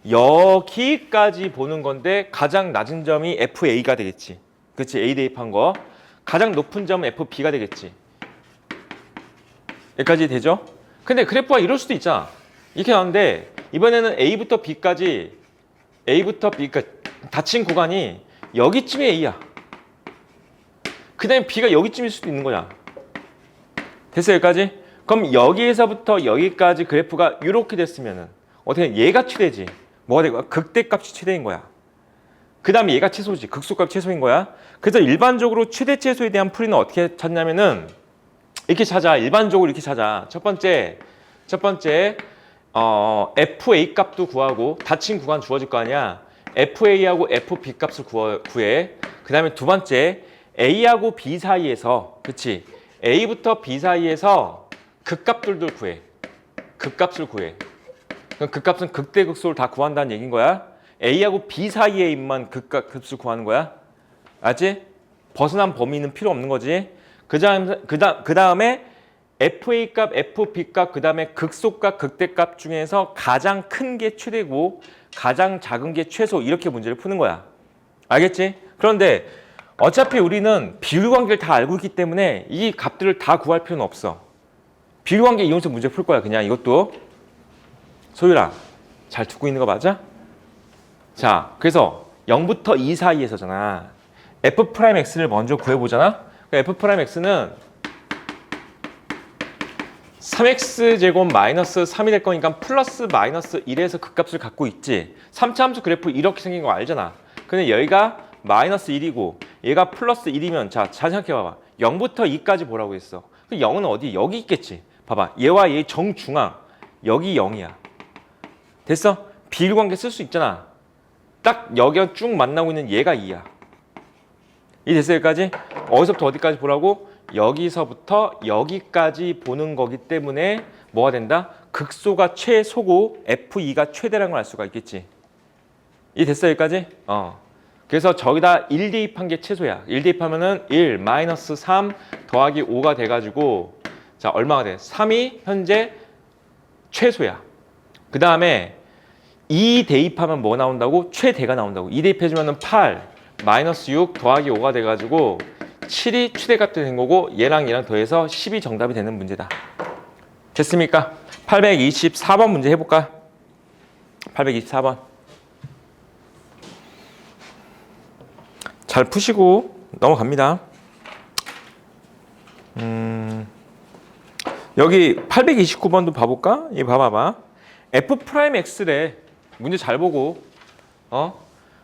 여기까지 보는 건데 가장 낮은 점이 FA가 되겠지. 그렇지? A 대입한 거. 가장 높은 점은 FB가 되겠지. 여기까지 되죠? 근데 그래프가 이럴 수도 있잖아. 이렇게 나오는데 이번에는 A부터 B까지 닫힌 구간이 여기쯤이 A야. 그 다음에 B가 여기쯤일 수도 있는 거야. 됐어요 여기까지? 그럼 여기에서부터 여기까지 그래프가 이렇게 됐으면은 어떻게 얘가 최대지. 뭐가 되고 극대값이 최대인 거야. 그 다음에 얘가 최소지. 극소값이 최소인 거야. 그래서 일반적으로 최대 최소에 대한 풀이는 어떻게 찾냐면은 이렇게 찾아. 일반적으로 이렇게 찾아. 첫 번째 FA 값도 구하고 닫힌 구간 주어질 거 아니야. FA하고 FB 값을 구해. 그 다음에 두 번째 A하고 B 사이에서 그치? A부터 B 사이에서 극값들도 구해. 극값을 구해. 그럼 극값은 극대극소를 다 구한다는 얘기인 거야. A하고 B 사이에 있만 극값을 구하는 거야. 알지? 벗어난 범위는 필요 없는 거지. 그 다음에 FA 값, FB 값, 그 다음에 극소값, 극대값 중에서 가장 큰 게 최대고 가장 작은 게 최소 이렇게 문제를 푸는 거야. 알겠지? 그런데 어차피 우리는 비율관계를 다 알고 있기 때문에 이 값들을 다 구할 필요는 없어. 비율관계 이용해서 문제 풀 거야. 그냥 이것도. 소율아, 잘 듣고 있는 거 맞아? 자, 그래서 0부터 2 사이에서잖아. F'X를 먼저 구해보잖아. F'X는 3x제곱 마이너스 3이 될 거니까 플러스 마이너스 1에서 극값을 갖고 있지. 3차 함수 그래프 이렇게 생긴 거 알잖아. 근데 여기가 마이너스 1이고 얘가 플러스 1이면 자, 잘 생각해봐봐. 0부터 2까지 보라고 했어. 0은 어디? 여기 있겠지. 봐봐. 얘와 얘 정중앙. 여기 0이야. 됐어? 비율관계 쓸 수 있잖아. 딱 여기가 쭉 만나고 있는 얘가 2야. 이 됐어요? 여기까지? 어디서부터 어디까지 보라고? 여기서부터 여기까지 보는 거기 때문에 뭐가 된다? 극소가 최소고 F2가 최대라는 걸 알 수가 있겠지. 이 됐어요? 여기까지? 그래서 저기다 1 대입한 게 최소야. 1 대입하면은 1 마이너스 3 더하기 5가 돼가지고 자 얼마가 돼? 3이 현재 최소야. 그 다음에 2 대입하면 뭐 나온다고? 최대가 나온다고. 2 대입해주면은 8 마이너스 6 더하기 5가 돼가지고 7이 최대값이 되는 거고 얘랑 더해서 10이 정답이 되는 문제다. 됐습니까? 824번 문제 해볼까? 824번. 잘 푸시고 넘어갑니다. 여기 829번도 봐볼까? 이 봐봐봐. F'X래. 문제 잘 보고.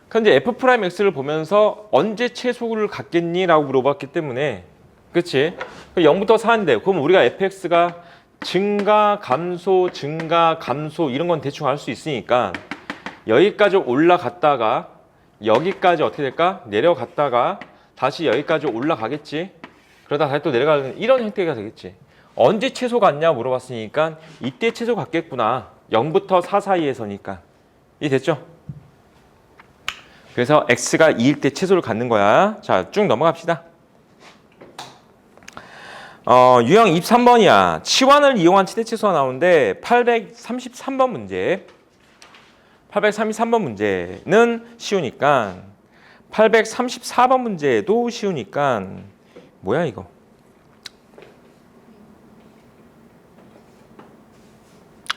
근데 F'X를 보면서 언제 최소를 갖겠니? 라고 물어봤기 때문에 그치? 0부터 4인데 그럼 우리가 fx가 증가, 감소, 증가, 감소 이런 건 대충 알 수 있으니까 여기까지 올라갔다가 여기까지 어떻게 될까? 내려갔다가 다시 여기까지 올라가겠지? 그러다 다시 또 내려가는 이런 형태가 되겠지. 언제 최소 같냐 물어봤으니까 이때 최소 같겠구나. 0부터 4 사이에서니까. 이해됐죠? 그래서 x가 2일 때 최소를 갖는 거야. 자, 쭉 넘어갑시다. 유형 23번이야. 치환을 이용한 최대최소가 나오는데 833번 문제. 833번 문제는 쉬우니까 834번 문제도 쉬우니까 뭐야 이거?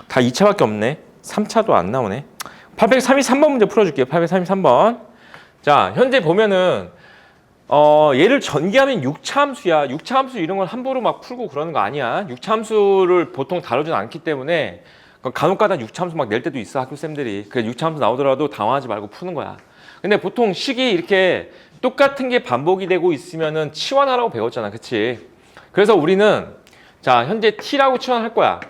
다 2차밖에 없네. 3차도 안 나오네. 833번 문제 풀어줄게요. 833번. 자, 현재 보면은 얘를 전개하면 6차 함수야. 6차 함수 이런 걸 함부로 막 풀고 그러는 거 아니야. 6차 함수를 보통 다루진 않기 때문에 간혹가다 6차 함수 막 낼 때도 있어. 학교 쌤들이. 그래서 6차 함수 나오더라도 당황하지 말고 푸는 거야. 근데 보통 식이 이렇게 똑같은 게 반복이 되고 있으면은 치환하라고 배웠잖아. 그치? 그래서 우리는 자, 현재 t라고 치환할 거야.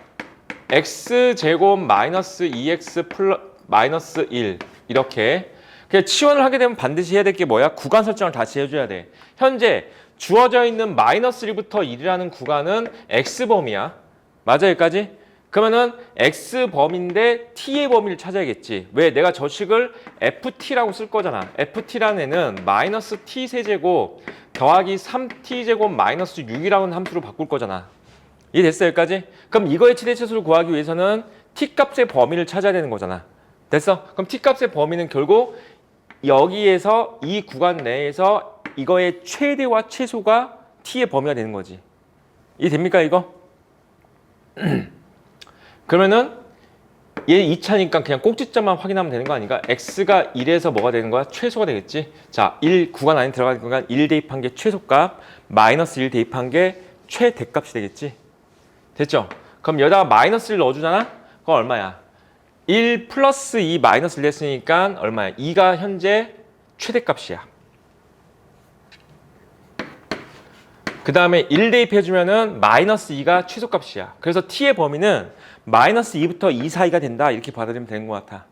x제곱 마이너스 2x 플러스 마이너스 1 이렇게. 그냥 치환을 하게 되면 반드시 해야 될 게 뭐야? 구간 설정을 다시 해줘야 돼. 현재 주어져 있는 마이너스 1부터 1이라는 구간은 x범위야. 맞아 여기까지? 그러면은 x범위인데 t의 범위를 찾아야겠지. 왜? 내가 저 식을 ft라고 쓸 거잖아. ft라는 애는 마이너스 t 세제곱 더하기 3t제곱 마이너스 6이라는 함수로 바꿀 거잖아. 이해됐어 여기까지? 그럼 이거의 최대최소를 구하기 위해서는 t값의 범위를 찾아야 되는 거잖아. 됐어? 그럼 t값의 범위는 결국 여기에서 이 구간 내에서 이거의 최대와 최소가 t의 범위가 되는 거지. 이해됩니까 이거? 그러면은 얘 2차니까 그냥 꼭지점만 확인하면 되는 거 아닌가? x가 1에서 뭐가 되는 거야? 최소가 되겠지? 자, 1 구간 안에 들어가는 구간 1 대입한 게 최소값, 마이너스 1 대입한 게 최대값이 되겠지? 됐죠? 그럼 여기다가 마이너스 1 넣어주잖아? 그건 얼마야? 1 플러스 2 마이너스 1 했으니까 얼마야? 2가 현재 최대값이야. 그 다음에 1 대입해주면은 마이너스 2가 최소값이야. 그래서 t의 범위는 마이너스 2부터 2 사이가 된다. 이렇게 받아들이면 되는 것 같아.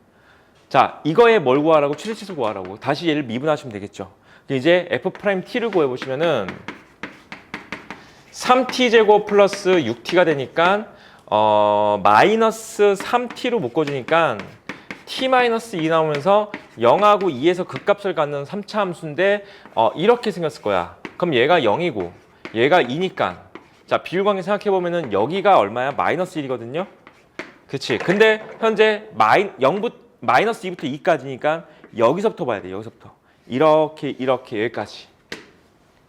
자, 이거에 뭘 구하라고? 최대치수 구하라고. 다시 얘를 미분하시면 되겠죠. 이제 f't를 구해보시면은 3t제곱 플러스 6t가 되니까 마이너스 3t로 묶어주니까 t-2 나오면서 0하고 2에서 극값을 갖는 3차 함수인데 이렇게 생겼을 거야. 그럼 얘가 0이고 얘가 2니까 자 비율관계 생각해보면은 여기가 얼마야? 마이너스 1이거든요. 그치? 근데 현재 마이너스 2부터 2까지니까 여기서부터 봐야 돼. 여기서부터 이렇게 여기까지.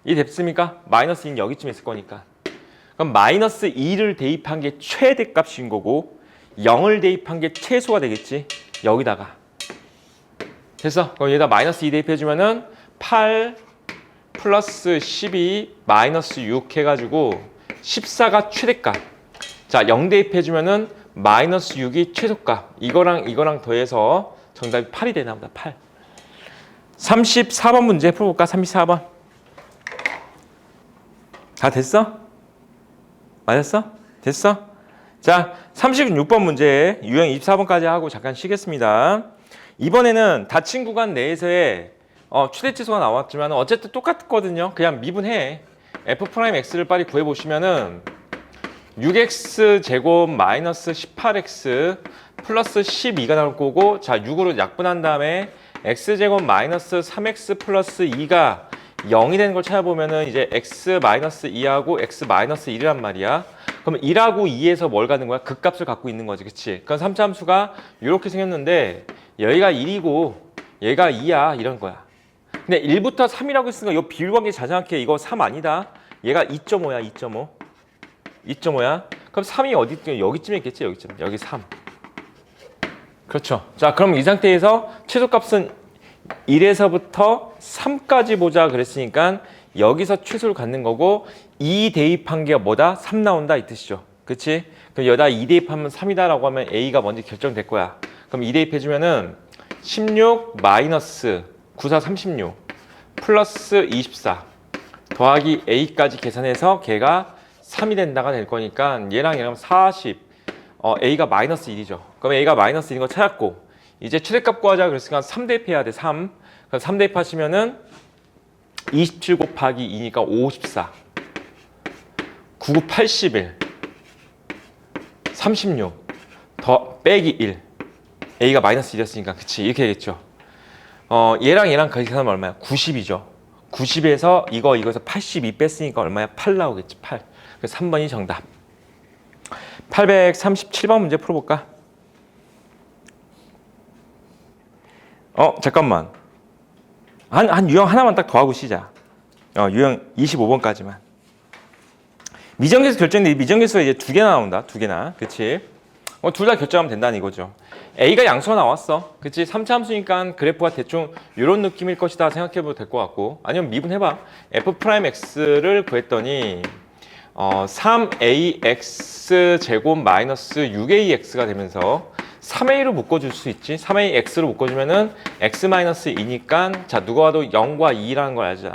이 됐습니까? 마이너스 2는 여기쯤에 있을 거니까. 그럼 마이너스 2를 대입한 게 최대값인 거고 0을 대입한 게 최소가 되겠지. 여기다가. 됐어? 그럼 여기다 마이너스 2 대입해주면은 8 플러스 12 마이너스 6 해가지고 14가 최대값. 자, 0 대입해주면은 마이너스 6이 최소값. 이거랑 더해서 정답이 8이 되나 보다. 8. 34번 문제 풀어볼까? 34번. 다 됐어? 맞았어? 됐어? 자, 36번 문제 유형 24번까지 하고 잠깐 쉬겠습니다. 이번에는 닫힌 구간 내에서의 최대치수가 나왔지만 어쨌든 똑같거든요. 그냥 미분해. f'x를 빨리 구해보시면은 6x 제곱 마이너스 18x 플러스 12가 나올 거고 자 6으로 약분한 다음에 x제곱 마이너스 3x 플러스 2가 0이 되는 걸 찾아보면은 이제 x 마이너스 2하고 x 마이너스 1이란 말이야. 그럼 1하고 2에서 뭘 가는 거야? 극값을 갖고 있는 거지, 그치? 그럼 3차 함수가 이렇게 생겼는데 여기가 1이고 얘가 2야 이런 거야. 근데 1부터 3이라고 했으니까 이 비율관계 잘 생각해. 이거 3 아니다. 얘가 2.5야, 2.5. 2.5야. 그럼 3이 어디 여기쯤에 있겠지, 여기쯤. 여기 3. 그렇죠. 자, 그럼 이 상태에서 최소값은 1에서부터 3까지 보자 그랬으니까 여기서 최소를 갖는 거고 2 대입한 게 뭐다? 3 나온다 이 뜻이죠. 그치? 그럼 여기다 2 대입하면 3이다라고 하면 A가 먼저 결정될 거야. 그럼 2 대입해주면은 16 마이너스 94 36 플러스 24 더하기 A까지 계산해서 걔가 3이 된다가 될 거니까 얘랑 얘랑 40 A가 마이너스 1이죠. 그럼 A가 마이너스 1인 거 찾았고 이제 최대값 구하자 그랬으니까 3 대입해야 돼. 3. 그럼 3 대입하시면은 27 곱하기 2니까 54 99 81 36 더 빼기 1 A가 마이너스 1이었으니까 그치 이렇게 되겠죠. 얘랑 얘랑 거기 계산하면 얼마야? 90이죠. 90에서 이거에서 82 뺐으니까 얼마야? 8 나오겠지. 8. 그래서 3번이 정답. 837번 문제 풀어볼까? 잠깐만. 한 유형 하나만 딱 더하고 쉬자. 유형 25번까지만. 미정계수 결정인데 미정계수가 이제 2개나 나온다. 2개나. 그치? 둘 다 결정하면 된다는 이거죠. A가 양수가 나왔어. 그치? 3차 함수니까 그래프가 대충 이런 느낌일 것이다 생각해봐도 될 것 같고 아니면 미분해봐. F'X를 구했더니 3ax 제곱 마이너스 6ax가 되면서 3a로 묶어줄 수 있지. 3ax로 묶어주면은 x 마이너스 2니까 자 누가 와도 0과 2라는 걸 알자.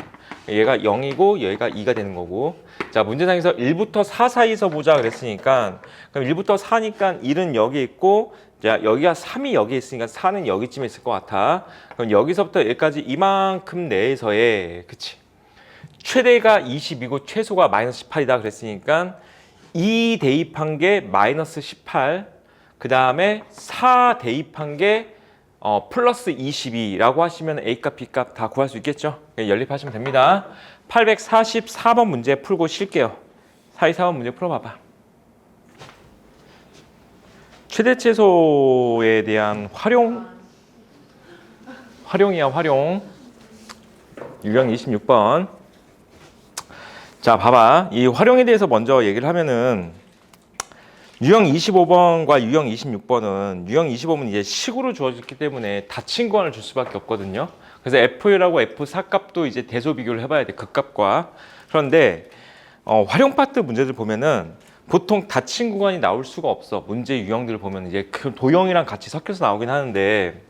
얘가 0이고 얘가 2가 되는 거고 자 문제상에서 1부터 4 사이에서 보자 그랬으니까 그럼 1부터 4니까 1은 여기 있고 자 여기가 3이 여기 있으니까 4는 여기쯤에 있을 것 같아. 그럼 여기서부터 여기까지 이만큼 내에서의 그치 최대가 20이고 최소가 마이너스 18이다 그랬으니까 2 대입한 게 마이너스 18 그 다음에 4 대입한 게 플러스 22라고 하시면 A값, B값 다 구할 수 있겠죠? 연립하시면 됩니다. 844번 문제 풀고 쉴게요. 424번 문제 풀어봐봐. 최대 최소에 대한 활용이야, 활용. 유형 26번. 자, 봐봐. 이 활용에 대해서 먼저 얘기를 하면은 유형 25번과 유형 26번은 유형 25번은 이제 식으로 주어졌기 때문에 닫힌 구간을 줄 수밖에 없거든요. 그래서 F1하고 F4 값도 이제 대소 비교를 해봐야 돼. 극값과. 그런데 활용 파트 문제들 보면은 보통 닫힌 구간이 나올 수가 없어. 문제 유형들을 보면 이제 그 도형이랑 같이 섞여서 나오긴 하는데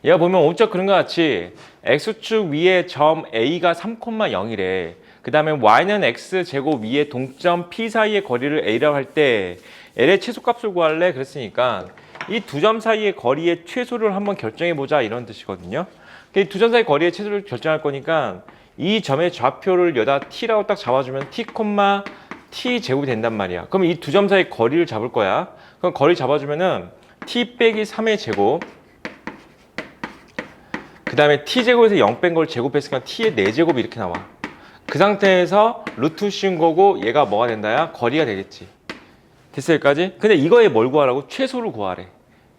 얘가 보면 오른쪽 그런 것 같이 X축 위에 점 A가 3,0이래. 그 다음에 Y는 X제곱 위에 동점 P 사이의 거리를 A라고 할 때 L의 최소값을 구할래? 그랬으니까 이 두 점 사이의 거리의 최소를 한번 결정해보자 이런 뜻이거든요. 이 두 점 사이의 거리의 최소를 결정할 거니까 이 점의 좌표를 여기다 T라고 딱 잡아주면 T, T 제곱이 된단 말이야. 그럼 이 두 점 사이의 거리를 잡을 거야. 그럼 거리 잡아주면은 T 빼기 3의 제곱 그 다음에 T제곱에서 0 뺀 걸 제곱했으니까 T의 4제곱이 이렇게 나와. 그 상태에서 루트 씌운 거고 얘가 뭐가 된다야? 거리가 되겠지. 됐어 여기까지? 근데 이거에 뭘 구하라고? 최소를 구하래.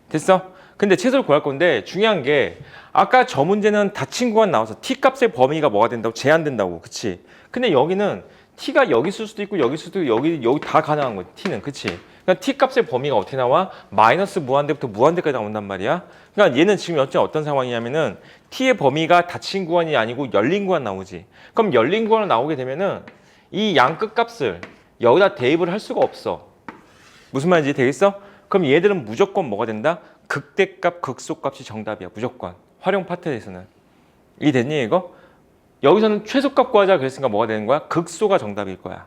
됐어? 근데 최소를 구할 건데 중요한 게 아까 저 문제는 닫힌 구간 나와서 t 값의 범위가 뭐가 된다고? 제한된다고. 그치? 근데 여기는 t가 여기 있을 수도 있고 여기 있을 수도 있고 여기 다 가능한 거야. t는. 그치? 그러니까 t 값의 범위가 어떻게 나와? 마이너스 무한대부터 무한대까지 나온단 말이야. 그러니까 얘는 지금 어떤 상황이냐면은 t의 범위가 닫힌 구간이 아니고 열린 구간 나오지. 그럼 열린 구간을 나오게 되면은 이 양끝 값을 여기다 대입을 할 수가 없어. 무슨 말인지 되겠어? 그럼 얘들은 무조건 뭐가 된다? 극대값, 극소값이 정답이야. 무조건. 활용 파트에서는. 이해됐니 이거? 여기서는 최소값 구하자 그랬으니까 뭐가 되는 거야? 극소가 정답일 거야.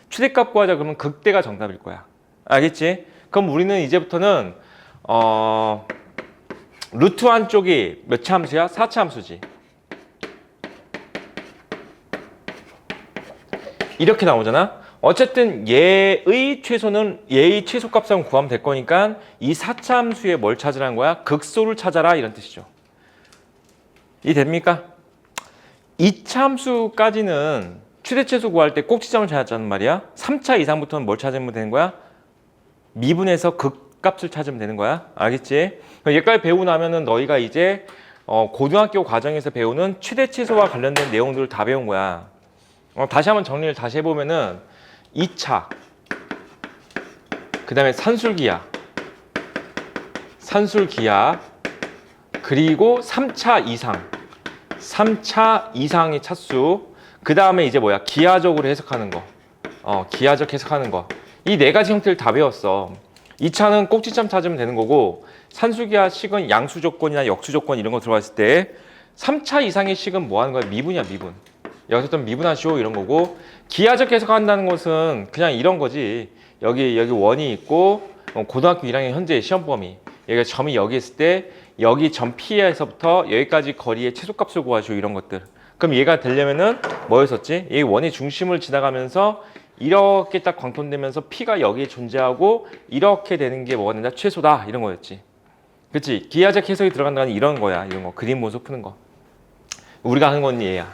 최대값 구하자 그러면 극대가 정답일 거야. 알겠지? 그럼 우리는 이제부터는 루트 한쪽이 몇 차 함수야? 4차 함수지. 이렇게 나오잖아. 어쨌든 얘의 최소값을 구하면 될 거니까 이 4차 함수에 뭘 찾으라는 거야? 극소를 찾아라 이런 뜻이죠. 이 됩니까? 2차 함수까지는 최대최소 구할 때 꼭지점을 찾았단 말이야. 3차 이상부터는 뭘 찾으면 되는 거야? 미분에서 극값을 찾으면 되는 거야. 알겠지? 여기까지 배우고 나면은 너희가 이제 고등학교 과정에서 배우는 최대최소와 관련된 내용들을 다 배운 거야. 다시 한번 정리를 다시 해보면은 2차, 그 다음에 산술기하, 그리고 3차 이상의 차수, 그 다음에 이제 뭐야? 기하적으로 해석하는 거. 기하적 해석하는 거. 이 네 가지 형태를 다 배웠어. 2차는 꼭지점 찾으면 되는 거고, 산술기하 식은 양수 조건이나 역수 조건 이런 거 들어갔을 때 3차 이상의 식은 뭐 하는 거야? 미분이야, 미분. 여기서 좀 미분하시오 이런 거고, 기하적 해석한다는 것은 그냥 이런 거지. 여기 원이 있고, 고등학교 1학년 현재 시험 범위. 여기가 점이 여기 있을 때 여기 점 P에서부터 여기까지 거리의 최소값을 구하시오 이런 것들. 그럼 얘가 되려면은 뭐였었지? 이 원의 중심을 지나가면서 이렇게 딱 광통되면서 P가 여기에 존재하고 이렇게 되는 게 뭐가 된다? 최소다 이런 거였지. 그치? 기하적 해석이 들어간다는 이런 거야. 이런 거. 그림 모습 푸는 거. 우리가 하는 건 얘야.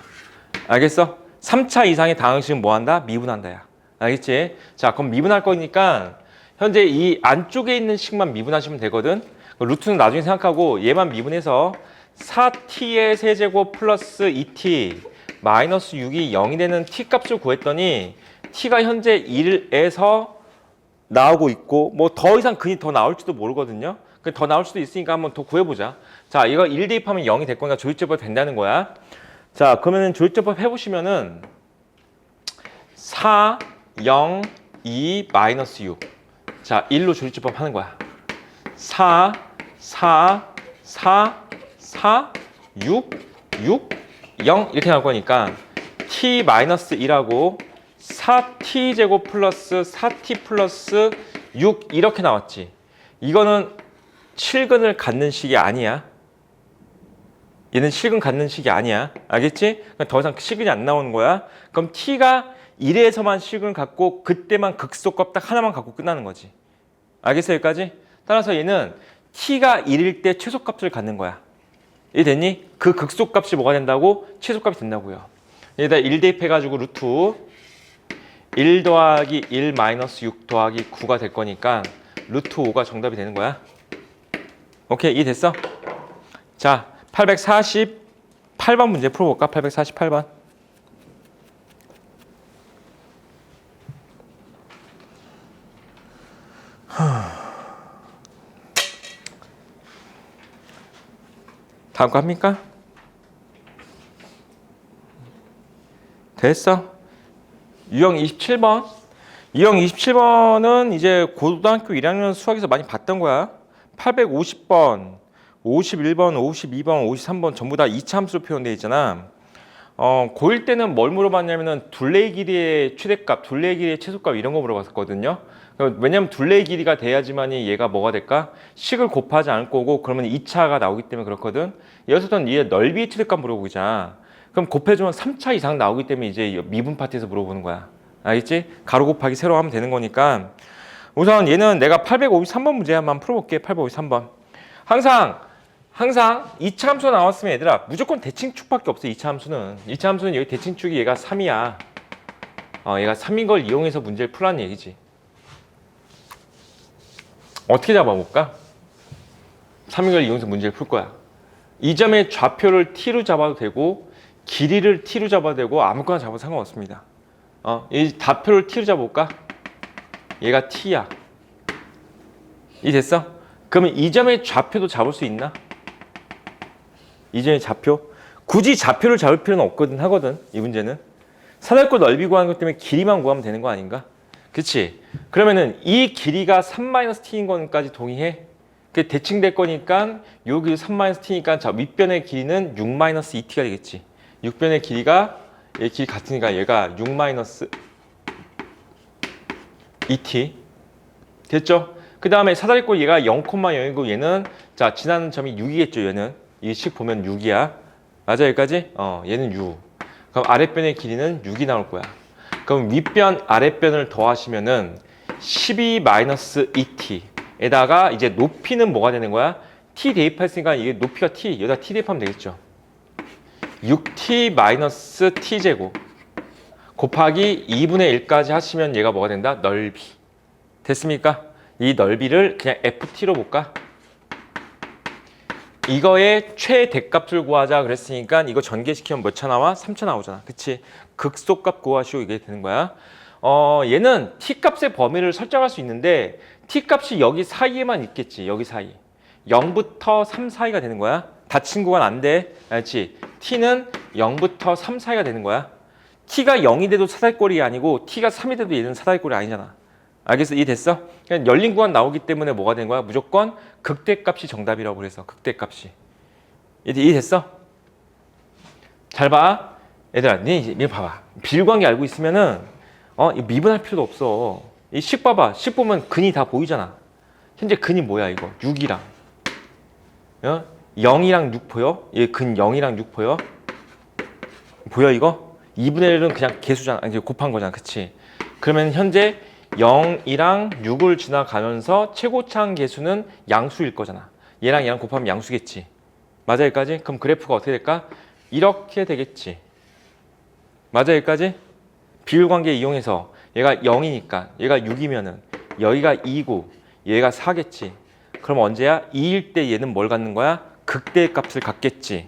알겠어? 3차 이상의 다항식은 뭐 한다? 미분한다 야. 알겠지? 자, 그럼 미분할 거니까 현재 이 안쪽에 있는 식만 미분하시면 되거든. 루트는 나중에 생각하고 얘만 미분해서 4t의 세제곱 플러스 2t 마이너스 6이 0이 되는 t 값을 구했더니 t가 현재 1에서 나오고 있고 뭐 더 이상 근이 더 나올지도 모르거든요. 더 나올 수도 있으니까 한번 더 구해보자. 자, 이거 1 대입하면 0이 될 거니까 조립제법 된다는 거야. 자, 그러면은 조립제법 해보시면은 4, 0, 2, 마이너스 6. 자, 1로 조립제법 하는 거야. 4, 6, 0 이렇게 나올 거니까 t 마이너스 1하고 4t 제곱 플러스 4t 플러스 6 이렇게 나왔지. 이거는 실근을 갖는 식이 아니야. 얘는 실근 갖는 식이 아니야. 알겠지? 더 이상 실근이 안 나오는 거야. 그럼 t가 1에서만 실근을 갖고 그때만 극소값 딱 하나만 갖고 끝나는 거지. 알겠어 여기까지? 따라서 얘는 t가 1일 때 최소값을 갖는 거야. 이해됐니? 그 극소값이 뭐가 된다고? 최소값이 된다고요. 여기다 1 대입해가지고 루트 1 더하기 1 마이너스 6 더하기 9가 될 거니까 루트 5가 정답이 되는 거야. 오케이, 이해됐어? 자, 848번 문제 풀어볼까? 848번. 다음 거 합니까? 됐어. 유형 27번. 유형 27번은 이제 고등학교 1학년 수학에서 많이 봤던 거야. 850번, 51번, 52번, 53번 전부 다 2차 함수로 표현되어 있잖아. 고1 때는 뭘 물어봤냐면은 둘레의 길이의 최대값, 둘레의 길이의 최소값 이런 거 물어봤었거든요. 왜냐면 둘레의 길이가 돼야지만이 얘가 뭐가 될까? 식을 곱하지 않을 거고 그러면 2차가 나오기 때문에 그렇거든. 여기서는 얘 넓이의 최대값 물어보자. 그럼 곱해주면 3차 이상 나오기 때문에 이제 미분 파트에서 물어보는 거야. 알겠지? 가로 곱하기 세로 하면 되는 거니까 우선 얘는 내가 853번 문제 한번 풀어볼게. 853번. 항상 2차 함수가 나왔으면 얘들아 무조건 대칭축밖에 없어. 2차 함수는. 2차 함수는 여기 대칭축이 얘가 3이야. 얘가 3인 걸 이용해서 문제를 풀라는 얘기지. 어떻게 잡아볼까? 3인 걸 이용해서 문제를 풀 거야. 이 점의 좌표를 t로 잡아도 되고 길이를 t로 잡아도 되고 아무거나 잡아도 상관없습니다. 이 좌표를 t로 잡아볼까? 얘가 t야. 이 됐어? 그러면 이 점의 좌표도 잡을 수 있나? 이 점의 좌표? 굳이 좌표를 잡을 필요는 없거든 하거든 이 문제는. 사다리꼴 넓이 구하는 것 때문에 길이만 구하면 되는 거 아닌가? 그치? 그러면은 이 길이가 3-t인 거까지 동의해? 그 대칭될 거니까 여기 3-t니까 자 윗변의 길이는 6-2t가 되겠지. 6변의 길이가 얘 길이 같으니까 얘가 6-2t 됐죠? 그 다음에 사다리꼴 얘가 0,0이고 얘는 자 지나는 점이 6이겠죠. 얘는 이 식 보면 6이야. 맞아 여기까지? 얘는 6. 그럼 아랫변의 길이는 6이 나올 거야. 그럼 윗변 아랫변을 더하시면은 12-2t에다가 이제 높이는 뭐가 되는 거야? t 대입했으니까 이게 높이가 t 여기다 t 대입하면 되겠죠. 6t 마이너스 t제곱 곱하기 2분의 1까지 하시면 얘가 뭐가 된다? 넓이. 됐습니까? 이 넓이를 그냥 ft로 볼까? 이거의 최대값을 구하자 그랬으니까 이거 전개시키면 몇 차 나와? 3차 나오잖아. 그치? 극소값 구하시오 이게 되는 거야. 얘는 t값의 범위를 설정할 수 있는데 t값이 여기 사이에만 있겠지. 여기 사이. 0부터 3 사이가 되는 거야. 닫힌 구간 안 돼. 알지? t는 0부터 3 사이가 되는 거야. t가 0이 돼도 사다리꼴이 아니고 t가 3이 돼도 얘는 사다리꼴이 아니잖아. 알겠어? 이해됐어? 그냥 열린 구간 나오기 때문에 뭐가 된 거야? 무조건 극대값이 정답이라고 그래서 극대값이. 이해됐어? 잘 봐. 얘들아, 니 봐봐. 비율관계 알고 있으면은 미분할 필요도 없어. 이 식 봐봐. 식 보면 근이 다 보이잖아. 현재 근이 뭐야 이거? 6이랑 0이랑 6 보여? 얘 근 0이랑 6 보여? 보여 이거? 2분의 1은 그냥 개수잖아. 이제 곱한 거잖아. 그치? 그러면 현재 0이랑 6을 지나가면서 최고차항 개수는 양수일 거잖아. 얘랑 얘랑 곱하면 양수겠지. 맞아 여기까지? 그럼 그래프가 어떻게 될까? 이렇게 되겠지. 맞아 여기까지? 비율관계 이용해서 얘가 0이니까 얘가 6이면은 여기가 2고 얘가 4겠지. 그럼 언제야? 2일 때 얘는 뭘 갖는 거야? 극대의 값을 갖겠지.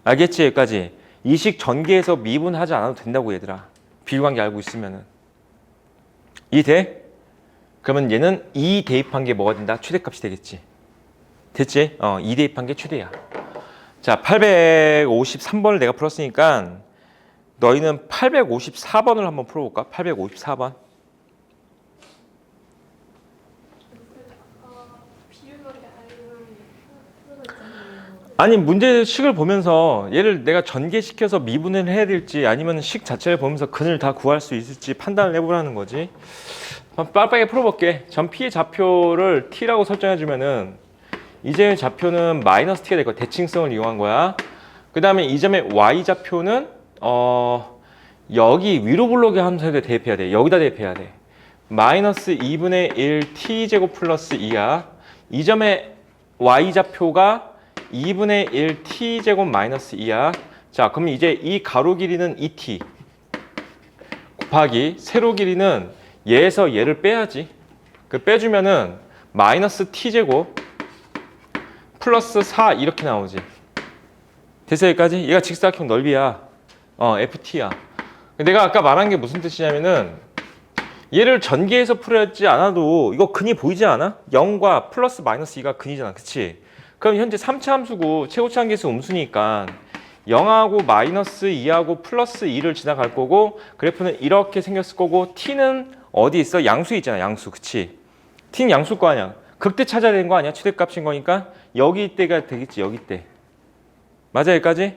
알겠지 여기까지? 이 식 전개해서 미분하지 않아도 된다고 얘들아. 비율관계 알고 있으면은. 이해돼? 그러면 얘는 2 대입한 게 뭐가 된다? 최대값이 되겠지. 됐지? 2 대입한 게 최대야. 자, 853번을 내가 풀었으니까 너희는 854번을 한번 풀어볼까? 854번. 아니 문제식을 보면서 얘를 내가 전개시켜서 미분을 해야 될지 아니면 식 자체를 보면서 근을 다 구할 수 있을지 판단을 해보라는 거지. 빠르게 풀어볼게. 전 P의 좌표를 T라고 설정해주면은 이 점의 좌표는 마이너스 T가 될 거야. 대칭성을 이용한 거야. 그 다음에 이 점의 Y 좌표는 여기 위로 블록에 하면서 대입해야 돼. 여기다 대입해야 돼. 마이너스 2분의 1 T제곱 플러스 2야. 이 점의 Y 좌표가 2분의 1 t제곱 마이너스 2야. 자, 그럼 이제 이 가로 길이는 2t 곱하기 세로 길이는 얘에서 얘를 빼야지. 그 빼주면은 마이너스 t제곱 플러스 4 이렇게 나오지. 됐어 여기까지? 얘가 직사각형 넓이야. ft야. 내가 아까 말한 게 무슨 뜻이냐면은 얘를 전개해서 풀지 않아도 이거 근이 보이지 않아? 0과 플러스 마이너스 2가 근이잖아. 그치? 그럼 현재 3차 함수고 최고차항 계수 음수니까 0하고 마이너스 2하고 플러스 2를 지나갈 거고 그래프는 이렇게 생겼을 거고 t는 어디 있어? 양수에 있잖아. 양수. 그치? t는 양수일 거 아니야. 극대 찾아야 되는 거 아니야? 최대값인 거니까 여기 때가 되겠지. 여기 때. 맞아 여기까지?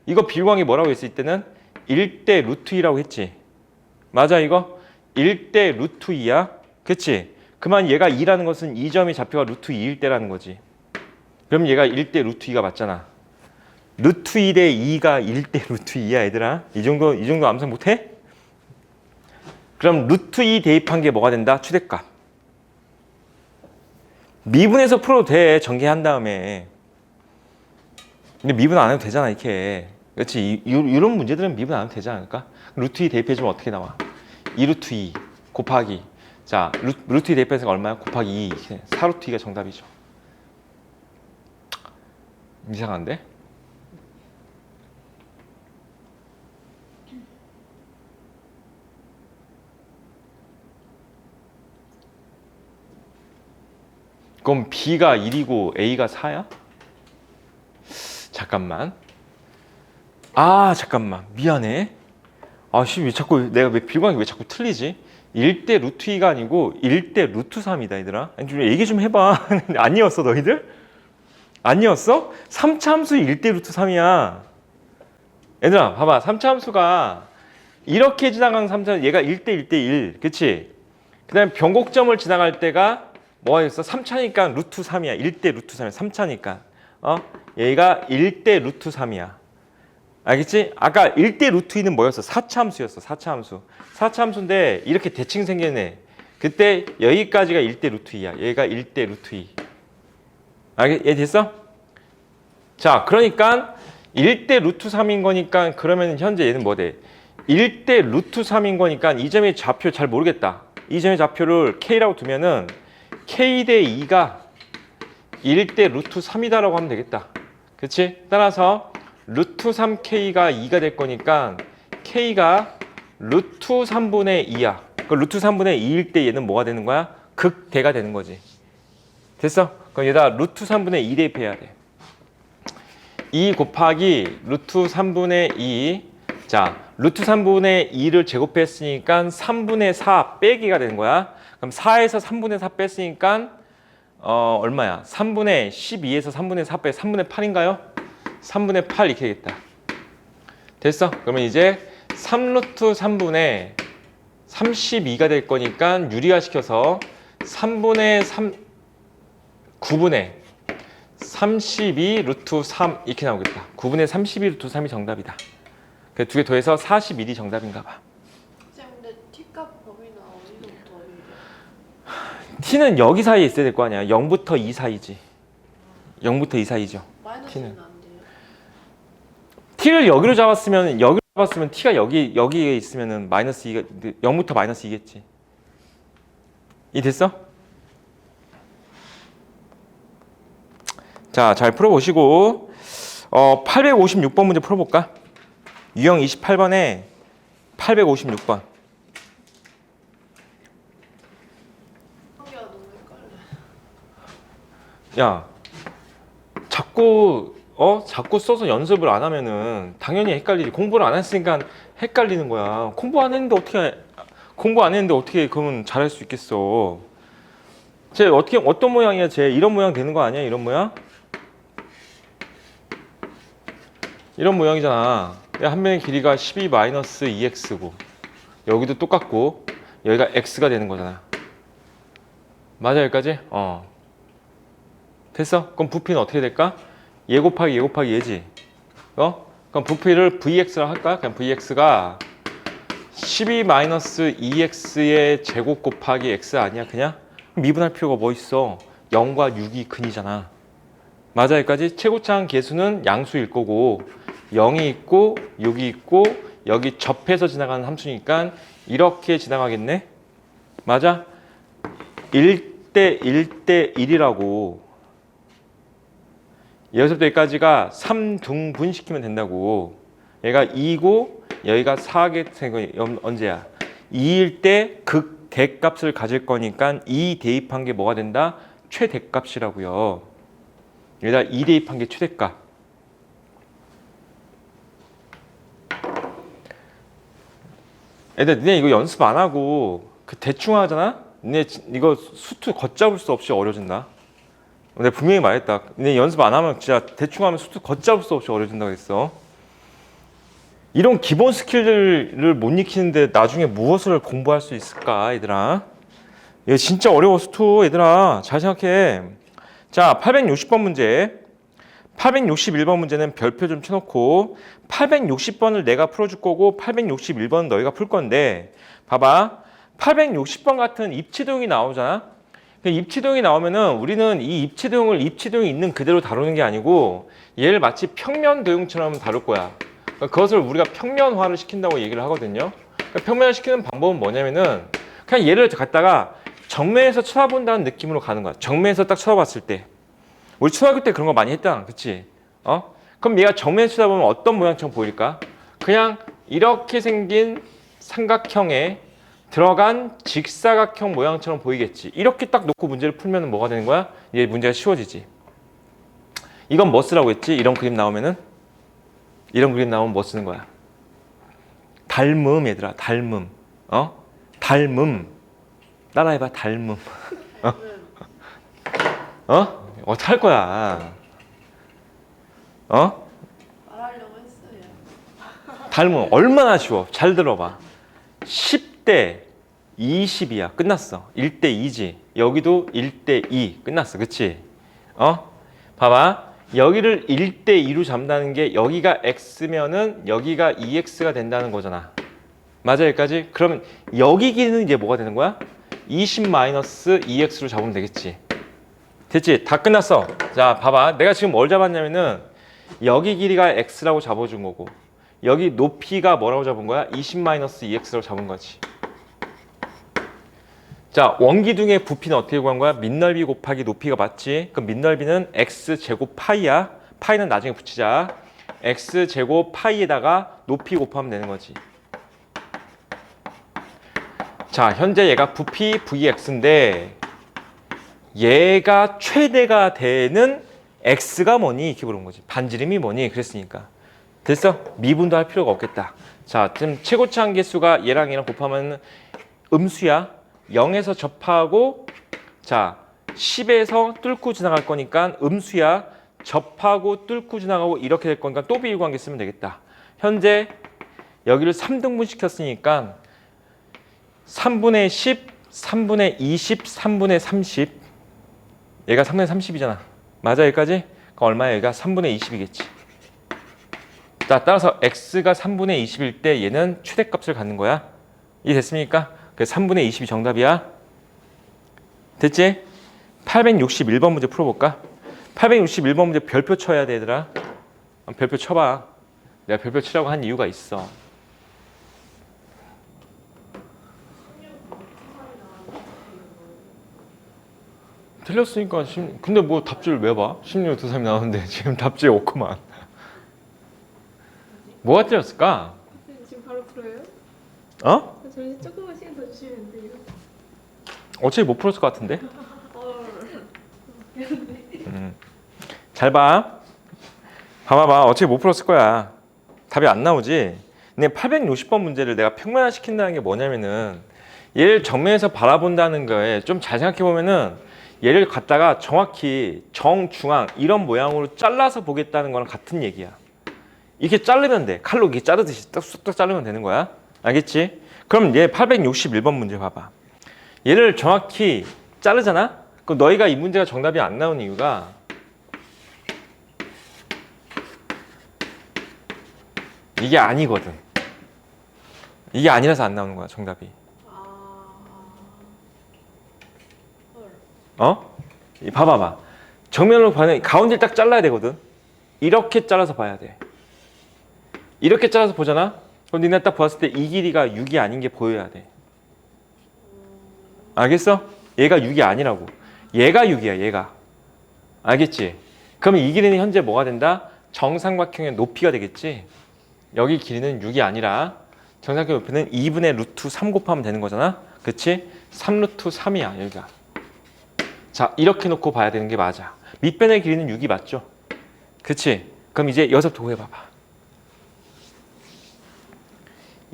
이거 비율관계 뭐라고 했을 때는 1대 루트 2라고 했지. 맞아 이거? 1대 루트 2야. 그치? 그만 얘가 2라는 것은 이 점의 좌표가 루트 2일 때라는 거지. 그럼 얘가 1대 루트 2가 맞잖아. 루트 2 대 2가 1대 루트 2야 얘들아. 이 정도 암산 못해? 그럼 루트 2 대입한 게 뭐가 된다? 최대값. 미분해서 풀어도 돼. 전개한 다음에. 근데 미분 안 해도 되잖아 이렇게. 그렇지? 이런 문제들은 미분 안 해도 되지 않을까? 루트 2 대입해주면 어떻게 나와? 2 루트 2 곱하기. 자, 루트 2 대입해서 얼마야? 곱하기 2. 4 루트 2가 정답이죠. 이상한데? 그럼 B가 1이고 A가 4야? 잠깐만. 잠깐만. 미안해. 왜 자꾸 내가 비율관계 왜 자꾸 틀리지? 1대 루트 2가 아니고 1대 루트 3이다 얘들아. 좀 얘기 좀 해봐. 아니었어 너희들? 아니었어? 3차 함수 1대 루트 3이야. 얘들아 봐봐. 3차 함수가 이렇게 지나가는 3차 얘가 1대 1대 1. 그치? 그 다음에 변곡점을 지나갈 때가 뭐가 있어? 3차니까 루트 3이야. 1대 루트 3이야. 3차니까. 얘가 1대 루트 3이야. 알겠지? 아까 1대 루트 2는 뭐였어? 4차 함수였어. 4차 함수. 4차 함수인데 이렇게 대칭 생겼네. 그때 여기까지가 1대 루트 2야. 얘가 1대 루트 2. 얘 됐어? 자, 그러니까 1대 루트 3인 거니까 그러면 현재 얘는 뭐 돼? 1대 루트 3인 거니까 이 점의 좌표 잘 모르겠다. 이 점의 좌표를 K라고 두면은 K 대 2가 1대 루트 3이다라고 하면 되겠다. 그치? 따라서 루트 3K가 2가 될 거니까 K가 루트 3분의 2야. 그 루트 3분의 2일 때 얘는 뭐가 되는 거야? 극대가 되는 거지. 됐어? 그럼 얘다 루트 3분의 2 대입해야 돼. 2 곱하기 루트 3분의 2. 자, 루트 3분의 2를 제곱했으니까 3분의 4 빼기가 되는 거야. 그럼 4에서 3분의 4 뺐으니까 얼마야? 3분의 12에서 3분의 4 빼 3분의 8인가요? 3분의 8 이렇게 되겠다. 됐어? 그러면 이제 3루트 3분의 32가 될 거니까 유리화 시켜서 3분의 3 9분의 32 루트 3 이렇게 나오겠다. 9분의 32 루트 3이 정답이다. 두 개 더해서 41이 정답인가 봐. 쌤, 근데 T값 범위는 어디서부터 어디로? T는 여기 사이에 있어야 될 거 아니야. 0부터 2 사이지. 0부터 2 사이죠. 마이너스는 안 돼요. T를 여기로 잡았으면 T가 여기에 있으면은 마이너스 2가 0부터 마이너스 2겠지. 이 됐어? 자, 잘 풀어보시고 856번 문제 풀어볼까? 유형 28번에 856번. 한개가 너무 헷갈려. 야, 자꾸 써서 연습을 안 하면은 당연히 헷갈리지. 공부를 안 했으니까 헷갈리는 거야. 공부 안 했는데 어떻게 그러면 잘할 수 있겠어? 쟤 어떤 모양이야? 쟤 이런 모양 되는 거 아니야? 이런 모양? 이런 모양이잖아. 한 면의 길이가 12-2x고 여기도 똑같고 여기가 x가 되는 거잖아. 맞아 여기까지? 됐어? 그럼 부피는 어떻게 될까? 얘 곱하기 얘지. 그럼 부피를 vx라 할까? 그냥 vx가 12-2x의 제곱 곱하기 x 아니야 그냥? 미분할 필요가 뭐 있어? 0과 6이 근이잖아. 맞아 여기까지? 최고차항 계수는 양수일 거고 0이 있고 6이 있고 여기 접해서 지나가는 함수니까 이렇게 지나가겠네? 맞아? 1대 1대 1이라고. 여기서부터 여기까지가 3등분 시키면 된다고. 얘가 2고 여기가 4개 언제야? 2일 때 극대값을 가질 거니까 2 대입한 게 뭐가 된다? 최대값이라고요. 여기다 2 대입한 게 최대값. 애들 니네 이거 연습 안 하고 대충 하잖아? 니네 이거 수투 걷잡을 수 없이 어려진다. 내가 분명히 말했다. 니네 연습 안 하면 진짜 대충 하면 수투 걷잡을 수 없이 어려진다고 했어. 이런 기본 스킬들을 못 익히는데 나중에 무엇을 공부할 수 있을까 얘들아? 이거 진짜 어려워 수투 얘들아. 잘 생각해. 자 860번 문제. 861번 문제는 별표 좀 쳐놓고 860번을 내가 풀어줄 거고 861번은 너희가 풀 건데 봐봐 860번 같은 입체도형이 나오잖아. 입체도형이 나오면은 우리는 이 입체도형이 있는 그대로 다루는 게 아니고 얘를 마치 평면도형처럼 다룰 거야. 그것을 우리가 평면화를 시킨다고 얘기를 하거든요. 평면화 시키는 방법은 뭐냐면은 그냥 얘를 갖다가 정면에서 쳐다본다는 느낌으로 가는 거야. 정면에서 딱 쳐다봤을 때 우리 초등학교 때 그런 거 많이 했잖아. 그치? 그럼 얘가 정면에 쳐다보면 어떤 모양처럼 보일까? 그냥 이렇게 생긴 삼각형에 들어간 직사각형 모양처럼 보이겠지. 이렇게 딱 놓고 문제를 풀면 뭐가 되는 거야? 얘 문제가 쉬워지지. 이건 뭐 쓰라고 했지? 이런 그림 나오면 뭐 쓰는 거야? 닮음 얘들아. 닮음. 닮음. 따라해봐. 닮음. 어떻게 할 거야? 말하려고 했어요. 닮으면 얼마나 쉬워. 잘 들어봐. 10대 20이야. 끝났어. 1대 2지. 여기도 1대 2. 끝났어. 그치? 봐봐. 여기를 1대 2로 잡는다는 게 여기가 x면은 여기가 2x가 된다는 거잖아. 맞아 여기까지? 그러면 여기 길이는 이제 뭐가 되는 거야? 20-2x로 잡으면 되겠지. 됐지? 다 끝났어. 자, 봐봐. 내가 지금 뭘 잡았냐면은 여기 길이가 x라고 잡아준 거고 여기 높이가 뭐라고 잡은 거야? 20-2x라고 잡은 거지. 자, 원기둥의 부피는 어떻게 구한 거야? 밑넓이 곱하기 높이가 맞지? 그럼 밑넓이는 x제곱 파이야. 파이는 나중에 붙이자. x제곱 파이에다가 높이 곱하면 되는 거지. 자, 현재 얘가 부피 vx인데 얘가 최대가 되는 x가 뭐니? 이렇게 물은 거지. 반지름이 뭐니? 그랬으니까. 됐어? 미분도 할 필요가 없겠다. 자, 지금 최고치 한계수가 얘랑 얘랑 곱하면 음수야. 0에서 접하고 자 10에서 뚫고 지나갈 거니까 음수야. 접하고 뚫고 지나가고 이렇게 될 거니까 또 비율관계 쓰면 되겠다. 현재 여기를 3등분 시켰으니까 3분의 10, 3분의 20, 3분의 30 얘가 3분의 30이잖아. 맞아 여기까지? 그럼 얼마야? 얘가 3분의 20이겠지. 자, 따라서 x가 3분의 20일 때 얘는 최대값을 갖는 거야. 이해됐습니까? 그래서 3분의 20이 정답이야. 됐지? 861번 문제 풀어볼까? 861번 문제 별표 쳐야 돼 얘들아. 별표 쳐봐. 내가 별표 치라고 한 이유가 있어. 틀렸으니까 근데 뭐 답지를 왜 봐? 16, 2, 3이 나오는데 지금 답지 없구만. 뭐가 틀렸을까? 지금 바로 풀어요? 어? 저희 조금만 시간 더 주시면 돼요. 어차피 못 풀었을 것 같은데? 잘 봐. 봐봐봐. 어차피 못 풀었을 거야. 답이 안 나오지? 근데 860번 문제를 내가 평면화 시킨다는 게 뭐냐면은 얘를 정면에서 바라본다는 거에 좀 잘 생각해 보면은 얘를 갖다가 정확히 정중앙 이런 모양으로 잘라서 보겠다는 거랑 같은 얘기야. 이렇게 자르면 돼. 칼로 이렇게 자르듯이 뚝뚝 자르면 되는 거야. 알겠지? 그럼 얘 861번 문제 봐봐. 얘를 정확히 자르잖아? 그럼 너희가 이 문제가 정답이 안 나온 이유가 이게 아니거든. 이게 아니라서 안 나오는 거야, 정답이. 어? 봐봐봐. 정면으로 봐는 가운데를 딱 잘라야 되거든. 이렇게 잘라서 봐야 돼. 이렇게 잘라서 보잖아? 그럼 니네 딱 봤을 때 이 길이가 6이 아닌 게 보여야 돼. 알겠어? 얘가 6이 아니라고. 얘가 6이야, 얘가. 알겠지? 그럼 이 길이는 현재 뭐가 된다? 정삼각형의 높이가 되겠지? 여기 길이는 6이 아니라 정삼각형 높이는 2분의 루트 3 곱하면 되는 거잖아? 그치? 3 루트 3이야, 여기가. 자, 이렇게 놓고 봐야 되는 게 맞아. 밑변의 길이는 6이 맞죠? 그치? 그럼 이제 여기서부터 구해봐봐.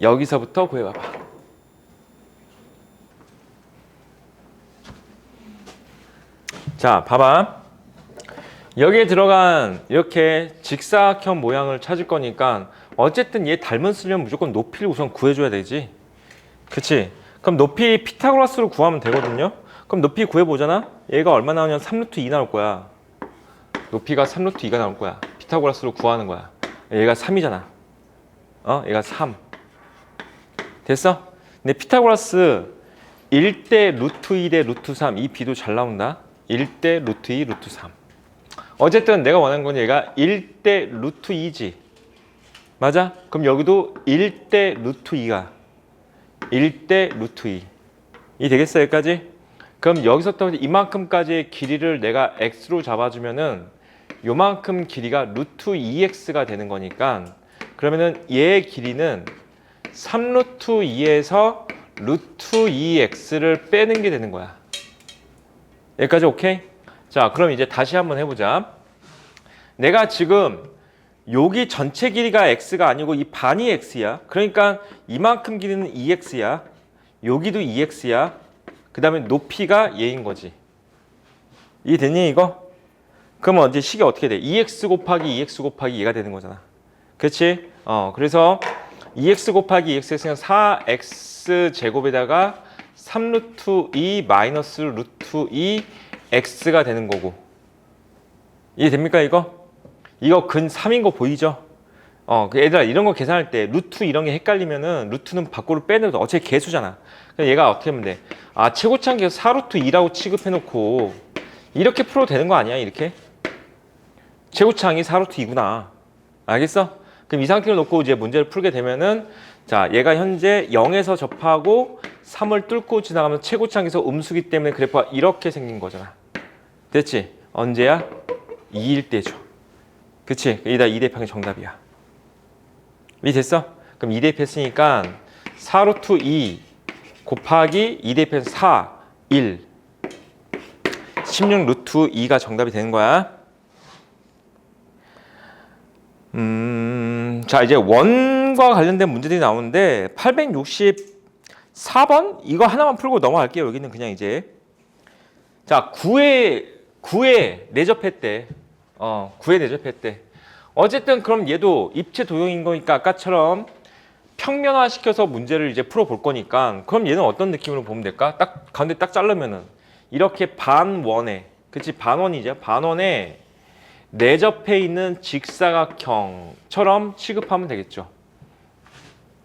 여기서부터 구해봐봐. 자, 봐봐. 여기에 들어간 이렇게 직사각형 모양을 찾을 거니까 어쨌든 얘 닮은 쓰려면 무조건 높이를 우선 구해줘야 되지. 그치? 그럼 높이 피타고라스로 구하면 되거든요. 그럼 높이 구해보잖아? 얘가 얼마 나오냐면 3루트 2 나올 거야. 높이가 3루트 2가 나올 거야. 피타고라스로 구하는 거야. 얘가 3이잖아. 얘가 3. 됐어? 근데 피타고라스 1대 루트 2 대 루트 3 이 비도 잘 나온다. 1대 루트 2 루트 3. 어쨌든 내가 원하는 건 얘가 1대 루트 2지. 맞아? 그럼 여기도 1대 루트 2가 1대 루트 2. 이 되겠어 여기까지? 그럼 여기서부터 이만큼까지의 길이를 내가 x로 잡아주면은 요만큼 길이가 루트 2x가 되는 거니까 그러면은 얘의 길이는 3루트 2에서 루트 2x를 빼는 게 되는 거야. 여기까지 오케이? 자, 그럼 이제 다시 한번 해보자. 내가 지금 여기 전체 길이가 x가 아니고 이 반이 x야. 그러니까 이만큼 길이는 2x야. 여기도 2x야. 그 다음에 높이가 얘인 거지. 이해됐니 이거? 그러면 이제 식이 어떻게 돼? 2x 곱하기 2x 곱하기 얘가 되는 거잖아. 그렇지? 그래서 2x 곱하기 2x는 4x 제곱에다가 3루트 2 마이너스 루트 2 x가 되는 거고. 이해됩니까 이거? 이거 근 3인 거 보이죠? 얘들아 이런 거 계산할 때 루트 이런 게 헷갈리면은 루트는 밖으로 빼내도 어차피 개수잖아. 그럼 얘가 어떻게 하면 돼? 최고치 한계에서 4루트 2라고 취급해놓고 이렇게 풀어도 되는 거 아니야? 이렇게? 최고차항이 4루트 2구나. 알겠어? 그럼 이 상태를 놓고 이제 문제를 풀게 되면은 자, 얘가 현재 0에서 접하고 3을 뚫고 지나가면서 최고차항에서 음수기 때문에 그래프가 이렇게 생긴 거잖아. 됐지? 언제야? 2일 때죠. 그치? 이다 2대평이 정답이야. 이해됐어? 그럼 2대입했으니까 4루트 2 곱하기 2대입해서 4, 1 16 루트 2가 정답이 되는 거야. 자, 이제 원과 관련된 문제들이 나오는데 864번 이거 하나만 풀고 넘어갈게요. 여기는 그냥 이제 자, 9에 내접했대. 9에 내접했대. 어쨌든 그럼 얘도 입체 도형인 거니까 아까처럼 평면화 시켜서 문제를 이제 풀어 볼 거니까 그럼 얘는 어떤 느낌으로 보면 될까? 딱 가운데 딱 자르면은 이렇게 반원에, 그치? 반원이죠. 반원에 내접해 있는 직사각형처럼 취급하면 되겠죠.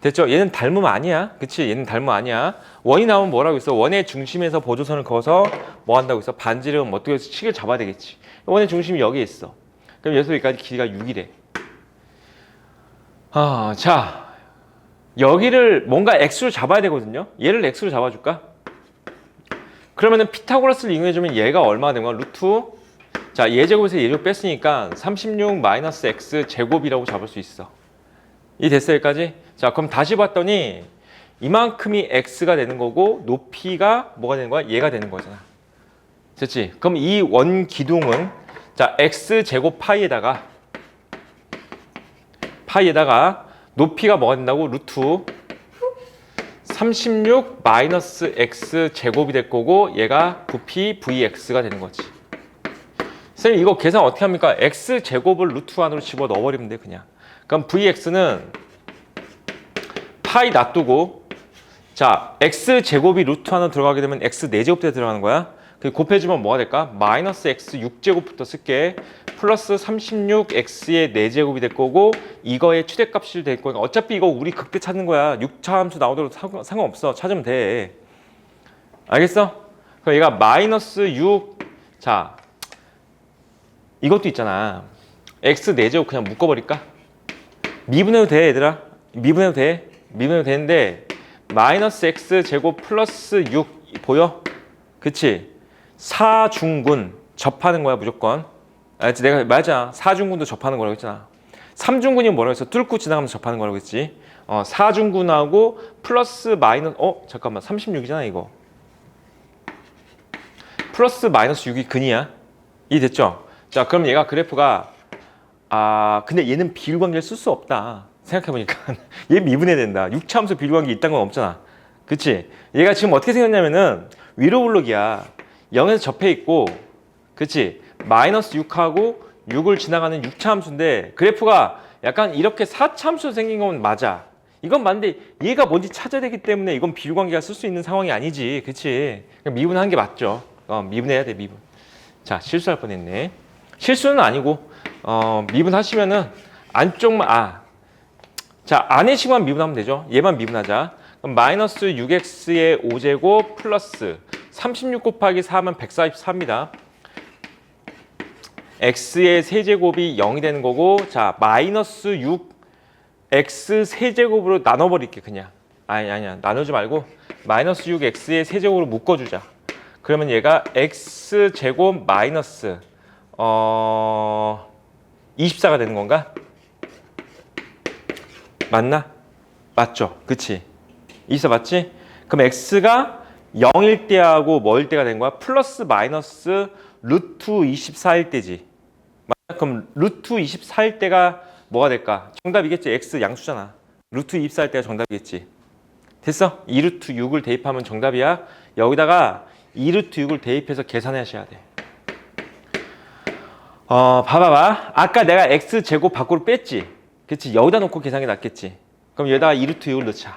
됐죠? 얘는 닮음 아니야. 그치? 얘는 닮음 아니야. 원이 나오면 뭐라고 있어? 원의 중심에서 보조선을 그어서 뭐 한다고 있어? 반지름 어떻게 해서 식을 잡아야 되겠지. 원의 중심이 여기에 있어. 그럼 여기서 여기까지 길이가 6이래. 자, 여기를 뭔가 x로 잡아야 되거든요. 얘를 x로 잡아줄까? 그러면은 피타고라스를 이용해주면 얘가 얼마가 되는 거야? 루트. 자, 예제곱에서 예제곱 뺐으니까 36 마이너스 x 제곱이라고 잡을 수 있어. 이 됐어 여기까지? 자, 그럼 다시 봤더니 이만큼이 x가 되는 거고 높이가 뭐가 되는 거야? 얘가 되는 거잖아. 됐지? 그럼 이 원 기둥은 자, x 제곱 파이에다가 높이가 뭐가 된다고? 루트 36 마이너스 x 제곱이 될 거고 얘가 부피 vx가 되는 거지. 선생님 이거 계산 어떻게 합니까? x 제곱을 루트 안으로 집어 넣어버리면 돼 그냥. 그럼 vx는 파이 놔두고 자 x 제곱이 루트 안으로 들어가게 되면 x 4제곱대 들어가는 거야. 그 곱해주면 뭐가 될까? 마이너스 x 6제곱부터 쓸게. 플러스 36x의 4제곱이 될 거고 이거의 최대값이 될 거니까 어차피 이거 우리 극대 찾는 거야. 6차 함수 나오더라도 상관없어. 찾으면 돼. 알겠어? 그럼 얘가 마이너스 6. 자, 이것도 있잖아. x 4제곱 그냥 묶어버릴까? 미분해도 돼 얘들아. 미분해도 돼. 미분해도 되는데 마이너스 x 제곱 플러스 6 보여? 그치? 사중군 접하는 거야 무조건. 알지? 내가 맞아. 사중군도 접하는 거라고 했잖아. 삼중군이 뭐라고 했어? 뚫고 지나가면서 접하는 거라고 했지. 사중군하고 플러스 마이너스 잠깐만 36이잖아 이거. 플러스 마이너스 6이 근이야. 이 됐죠? 자, 그럼 얘가 그래프가 근데 얘는 비율관계를 쓸 수 없다. 생각해보니까 얘 미분해야 된다. 6차 함수 비율관계 있다는 건 없잖아. 그치? 얘가 지금 어떻게 생겼냐면은 위로 블록이야. 0에서 접해 있고 그치? 마이너스 6하고 6을 지나가는 6차 함수인데 그래프가 약간 이렇게 4차 함수로 생긴 건 맞아. 이건 맞는데 얘가 뭔지 찾아야 되기 때문에 이건 비율관계가 쓸 수 있는 상황이 아니지. 그치? 미분하는 게 맞죠. 미분해야 돼 미분. 자, 실수할 뻔했네. 실수는 아니고 미분하시면은 안쪽만 자, 안에 식만 미분하면 되죠. 얘만 미분하자. 그럼 마이너스 6x의 5제곱 플러스 36 곱하기 4면 144입니다. x의 세제곱이 0이 되는 거고 자, 마이너스 6 x 세제곱으로 나눠버릴게 그냥. 아니야. 나누지 말고 마이너스 6x의 세제곱으로 묶어주자. 그러면 얘가 x제곱 마이너스 24가 되는 건가? 맞나? 맞죠? 그치? 24 맞지? 그럼 x가 0일 때하고 뭐일 때가 된 거야? 플러스 마이너스 루트 24일 때지. 맞아? 그럼 루트 24일 때가 뭐가 될까? 정답이겠지? x 양수잖아. 루트 24일 때가 정답이겠지. 됐어? 2루트 6을 대입하면 정답이야. 여기다가 2루트 6을 대입해서 계산하셔야 돼. 봐봐봐. 아까 내가 x제곱 밖으로 뺐지? 그치? 여기다 놓고 계산이 낫겠지? 그럼 여기다가 2루트 6을 넣자.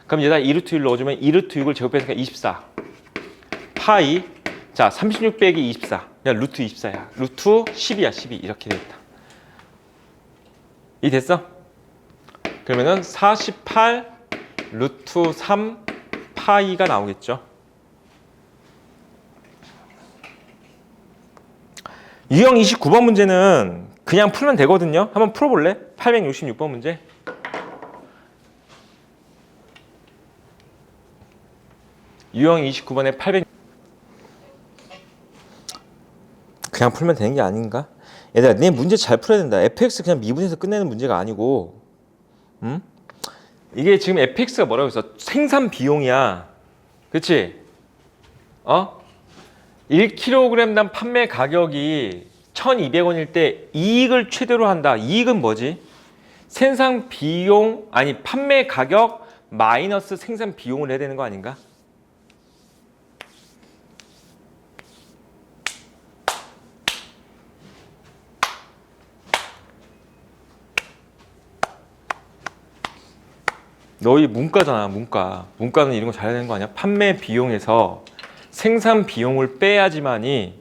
그럼 여기다가 2루트 6을 넣어주면 2루트 6을 제곱했으니까 24. 파이. 자, 36 빼기 24. 그냥 루트 24야. 루트 10이야, 12. 이렇게 되겠다. 이 됐어? 그러면은 48 루트 3 파이가 나오겠죠? 유형 29번 문제는 그냥 풀면 되거든요. 한번 풀어볼래? 866번 문제. 유형 29번에 800 그냥 풀면 되는 게 아닌가? 얘들아, 네 문제 잘 풀어야 된다. fx 그냥 미분해서 끝내는 문제가 아니고, 응? 이게 지금 fx가 뭐라고 했어? 생산 비용이야. 그치? 1kg당 판매 가격이 1,200원일 때 이익을 최대로 한다. 이익은 뭐지? 생산 비용, 아니 판매 가격 마이너스 생산 비용을 해야 되는 거 아닌가? 너희 문과잖아, 문과. 문과는 이런 거 잘해야 되는 거 아니야? 판매 비용에서 생산 비용을 빼야지만이,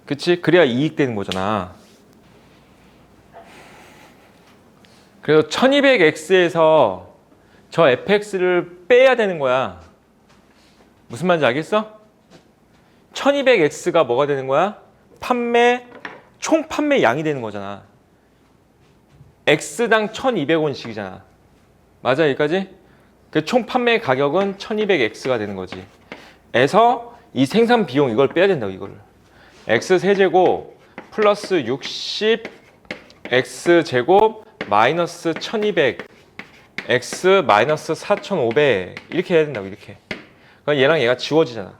그치? 그래야 이익 되는 거잖아. 그래서 1200x에서 저 fx를 빼야 되는 거야. 무슨 말인지 알겠어? 1200x가 뭐가 되는 거야? 총 판매 양이 되는 거잖아. x당 1200원씩이잖아. 맞아, 여기까지? 그 총 판매 가격은 1200x가 되는 거지. 에서 이 생산 비용 이걸 빼야 된다고, 이거를. x 세제곱 플러스 60 x 제곱 마이너스 1200 x 마이너스 4500 이렇게 해야 된다고, 이렇게. 그럼 얘랑 얘가 지워지잖아.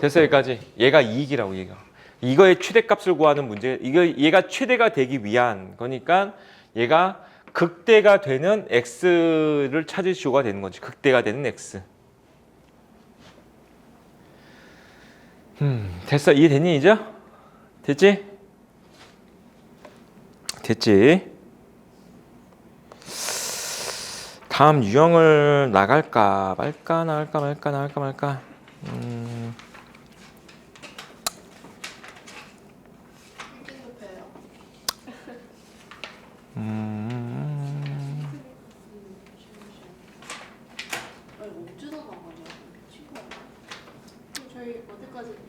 됐어, 여기까지? 얘가 이익이라고, 얘가. 이거의 최대값을 구하는 문제, 얘가 최대가 되기 위한 거니까 얘가 극대가 되는 x를 찾을 수가 되는 거지. 극대가 되는 x. 됐어. 이해됐니, 이제? 됐지? 됐지? 다음 유형을 나갈까 말까. 급해요. 아니 언제 나간 거냐? 미친 거 아니야? 저희 어디까지 나가야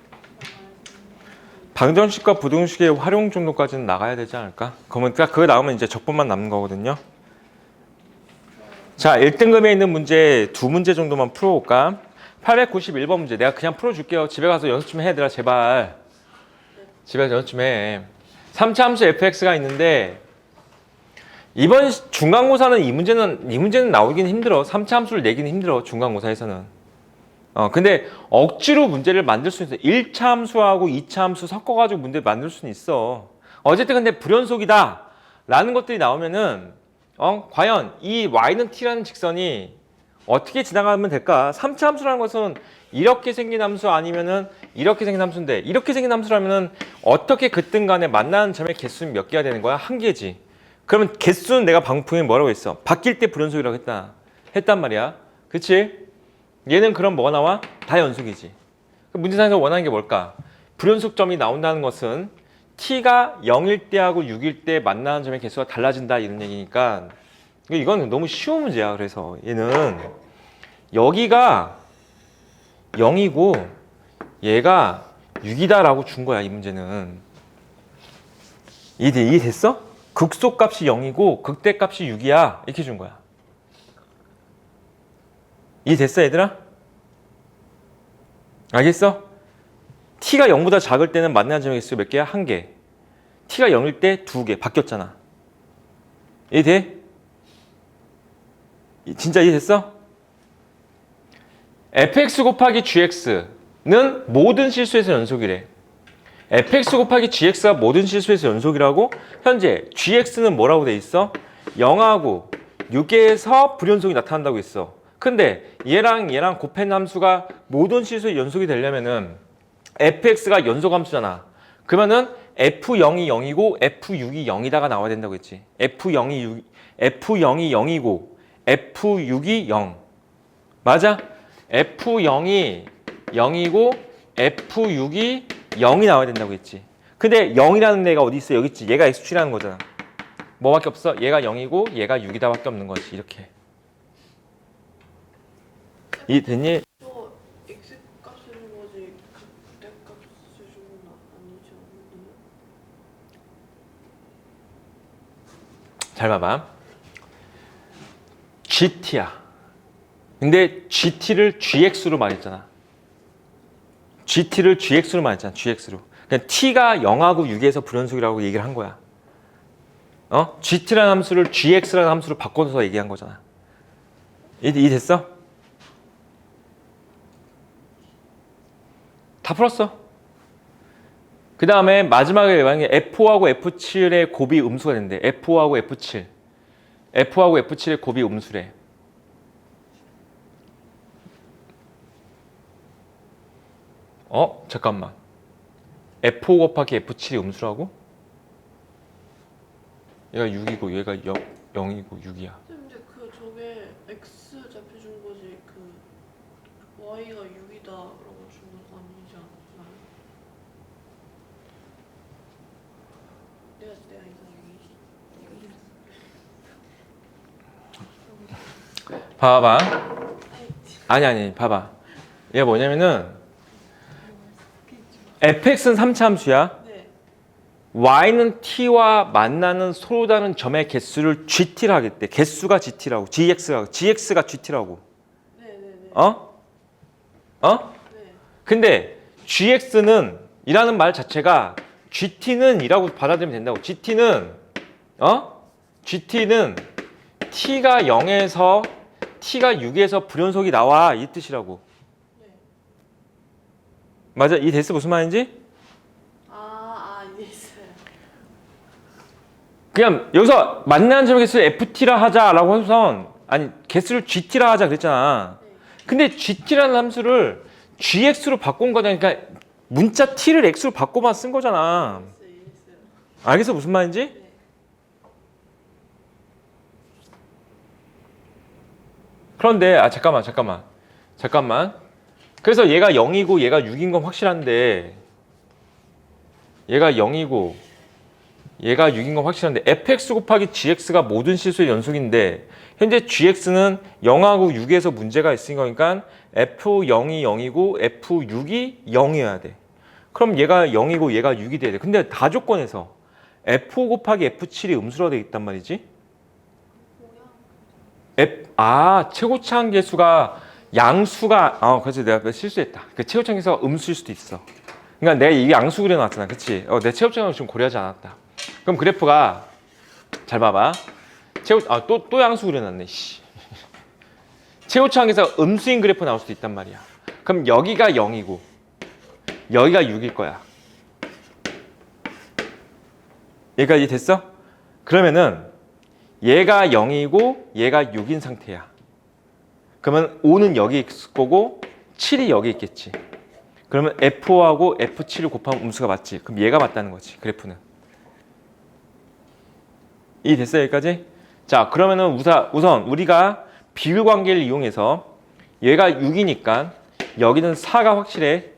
방정식과 부등식의 활용 정도까지는 나가야 되지 않을까? 그러면 딱 그거 나오면 이제 적분만 남는 거거든요. 자, 1등급에 있는 문제 2문제 정도만 풀어볼까? 891번 문제 내가 그냥 풀어줄게요. 집에 가서 연습 좀 해, 얘들아, 제발. 집에 가서 연습 좀 해. 3차 함수 fx가 있는데 이번 중간고사는 이 문제는 나오긴 힘들어. 3차 함수를 내기는 힘들어, 중간고사에서는. 근데 억지로 문제를 만들 수 있어. 1차 함수하고 2차 함수 섞어가지고 문제 만들 수는 있어. 어쨌든 근데 불연속이다 라는 것들이 나오면은 과연 이 y는 t라는 직선이 어떻게 지나가면 될까? 3차 함수라는 것은 이렇게 생긴 함수 아니면은 이렇게 생긴 함수인데, 이렇게 생긴 함수라면은 어떻게 그든 간에 만나는 점의 개수는 몇 개가 되는 거야? 한 개지. 그러면 개수는 내가 방금 뭐라고 했어? 바뀔 때 불연속이라고 했단 말이야. 그치? 얘는 그럼 뭐가 나와? 다 연속이지. 문제상에서 원하는 게 뭘까? 불연속점이 나온다는 것은 t가 0일 때하고 6일 때 만나는 점의 개수가 달라진다, 이런 얘기니까 이건 너무 쉬운 문제야. 그래서 얘는 여기가 0이고 얘가 6이다 라고 준 거야, 이 문제는. 이해됐어? 극소값이 0이고 극대값이 6이야 이렇게 준 거야. 이해됐어, 얘들아? 알겠어? t가 0보다 작을 때는 만나는 점의 개수가 몇 개야? 한 개. t가 0일 때 두 개. 바뀌었잖아. 이해돼? 진짜 이해됐어? fx 곱하기 gx는 모든 실수에서 연속이래. fx 곱하기 gx가 모든 실수에서 연속이라고? 현재 gx는 뭐라고 돼 있어? 0하고 6에서 불연속이 나타난다고 했어. 근데 얘랑 곱한 함수가 모든 실수에 연속이 되려면은 fx가 연속함수잖아. 그러면은 f0이 0이고 f6이 0이다가 나와야 된다고 했지. f0이 0이고 f6이 0. 맞아? f0이 0이고 f6이 0이 나와야 된다고 했지. 근데 0이라는 애가 어디 있어? 여기 있지. 얘가 x축이라는 거잖아. 뭐밖에 없어? 얘가 0이고 얘가 6이다 밖에 없는 거지. 이렇게. 이해됐니? 또 x 값을 준 거지 그때 값을 준 건 아니죠. 잘 봐봐. GT야. 근데 GT를 GX로 말했잖아. GT를 GX로 말했잖아. GX로. 그러니까 T가 0하고 6에서 불연속이라고 얘기를 한 거야. GT라는 함수를 GX라는 함수로 바꿔서 얘기한 거잖아. 이 됐어? 다 풀었어. 그 다음에 마지막에 만약에 F5하고 F7의 곱이 음수가 된대. F5하고 F7. F5하고 F7의 곱이 음수래. 잠깐만. F5 곱하기 F7이 음수라고? 얘가 6이고 얘가 0이고 6이야. 근데 저게 X 잡혀준 거지 Y가 6이다라고 준 건 아니지 않나요? 내가 이상하게 봐봐. 아니 봐봐. 얘가 뭐냐면은 fx는 3차 함수야. 네. y는 t와 만나는 서로 다른 점의 개수를 gt라 하겠대. 개수가 gt라고. gx가 gt라고. 네네네. 네. 근데 gx는 이라는 말 자체가 gt는 이라고 받아들이면 된다고. gt는 t가 0에서 t가 6에서 불연속이 나와 이 뜻이라고. 맞아? 이 데스 무슨 말인지? 이해했어요. 그냥 여기서 만나는 점의 개수를 ft라 하자라고 해서 아니 개수를 gt라 하자 그랬잖아. 네. 근데 gt라는 함수를 gx로 바꾼 거잖아. 그러니까 문자 t를 x로 바꿔만 쓴 거잖아. 이해했어요. 알겠어? 무슨 말인지? 네. 그런데 잠깐만. 그래서 얘가 0이고 얘가 6인 건 확실한데 얘가 0이고 얘가 6인 건 확실한데 fx 곱하기 gx가 모든 실수의 연속인데 현재 gx는 0하고 6에서 문제가 있으니까 그러니까 f0이 0이고 f6이 0이어야 돼. 그럼 얘가 0이고 얘가 6이 돼야 돼. 근데 다 조건에서 f5 곱하기 f7이 음수로 되어 있단 말이지. 최고차항 계수가 양수가 그래서 내가 실수했다. 그 최고차항 계수가 음수일 수도 있어. 그러니까 내가 이게 양수 그려놨잖아, 그렇지? 내 최고차항을 지금 고려하지 않았다. 그럼 그래프가 잘 봐봐. 또 양수 그려놨네. 씨. 최고차항 계수가 음수인 그래프 나올 수도 있단 말이야. 그럼 여기가 0이고 여기가 6일 거야. 여기까지 됐어? 그러면은 얘가 0이고 얘가 6인 상태야. 그러면 5는 여기 있을 거고 7이 여기 있겠지. 그러면 F5하고 F7을 곱하면 음수가 맞지. 그럼 얘가 맞다는 거지. 그래프는. 이 됐어요? 여기까지? 자, 그러면은 우선 우리가 비율 관계를 이용해서 얘가 6이니까 여기는 4가 확실해.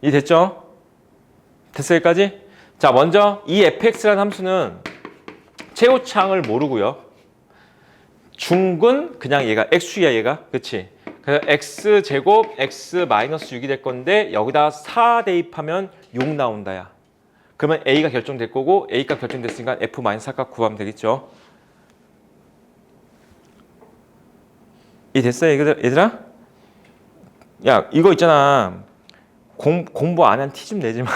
이 됐죠? 됐어요? 여기까지? 자, 먼저 이 fx라는 함수는 최고차항을 모르고요. 중근 그냥 얘가 x야 얘가. 그치? 그래서 x제곱 x-6이 될 건데 여기다 4 대입하면 6 나온다 야. 그러면 a가 결정될 거고 a가 결정됐으니까 f-4값 구하면 되겠죠. 이 됐어요 얘들아? 야 이거 있잖아. 공부 안 한 티 좀 내지 마.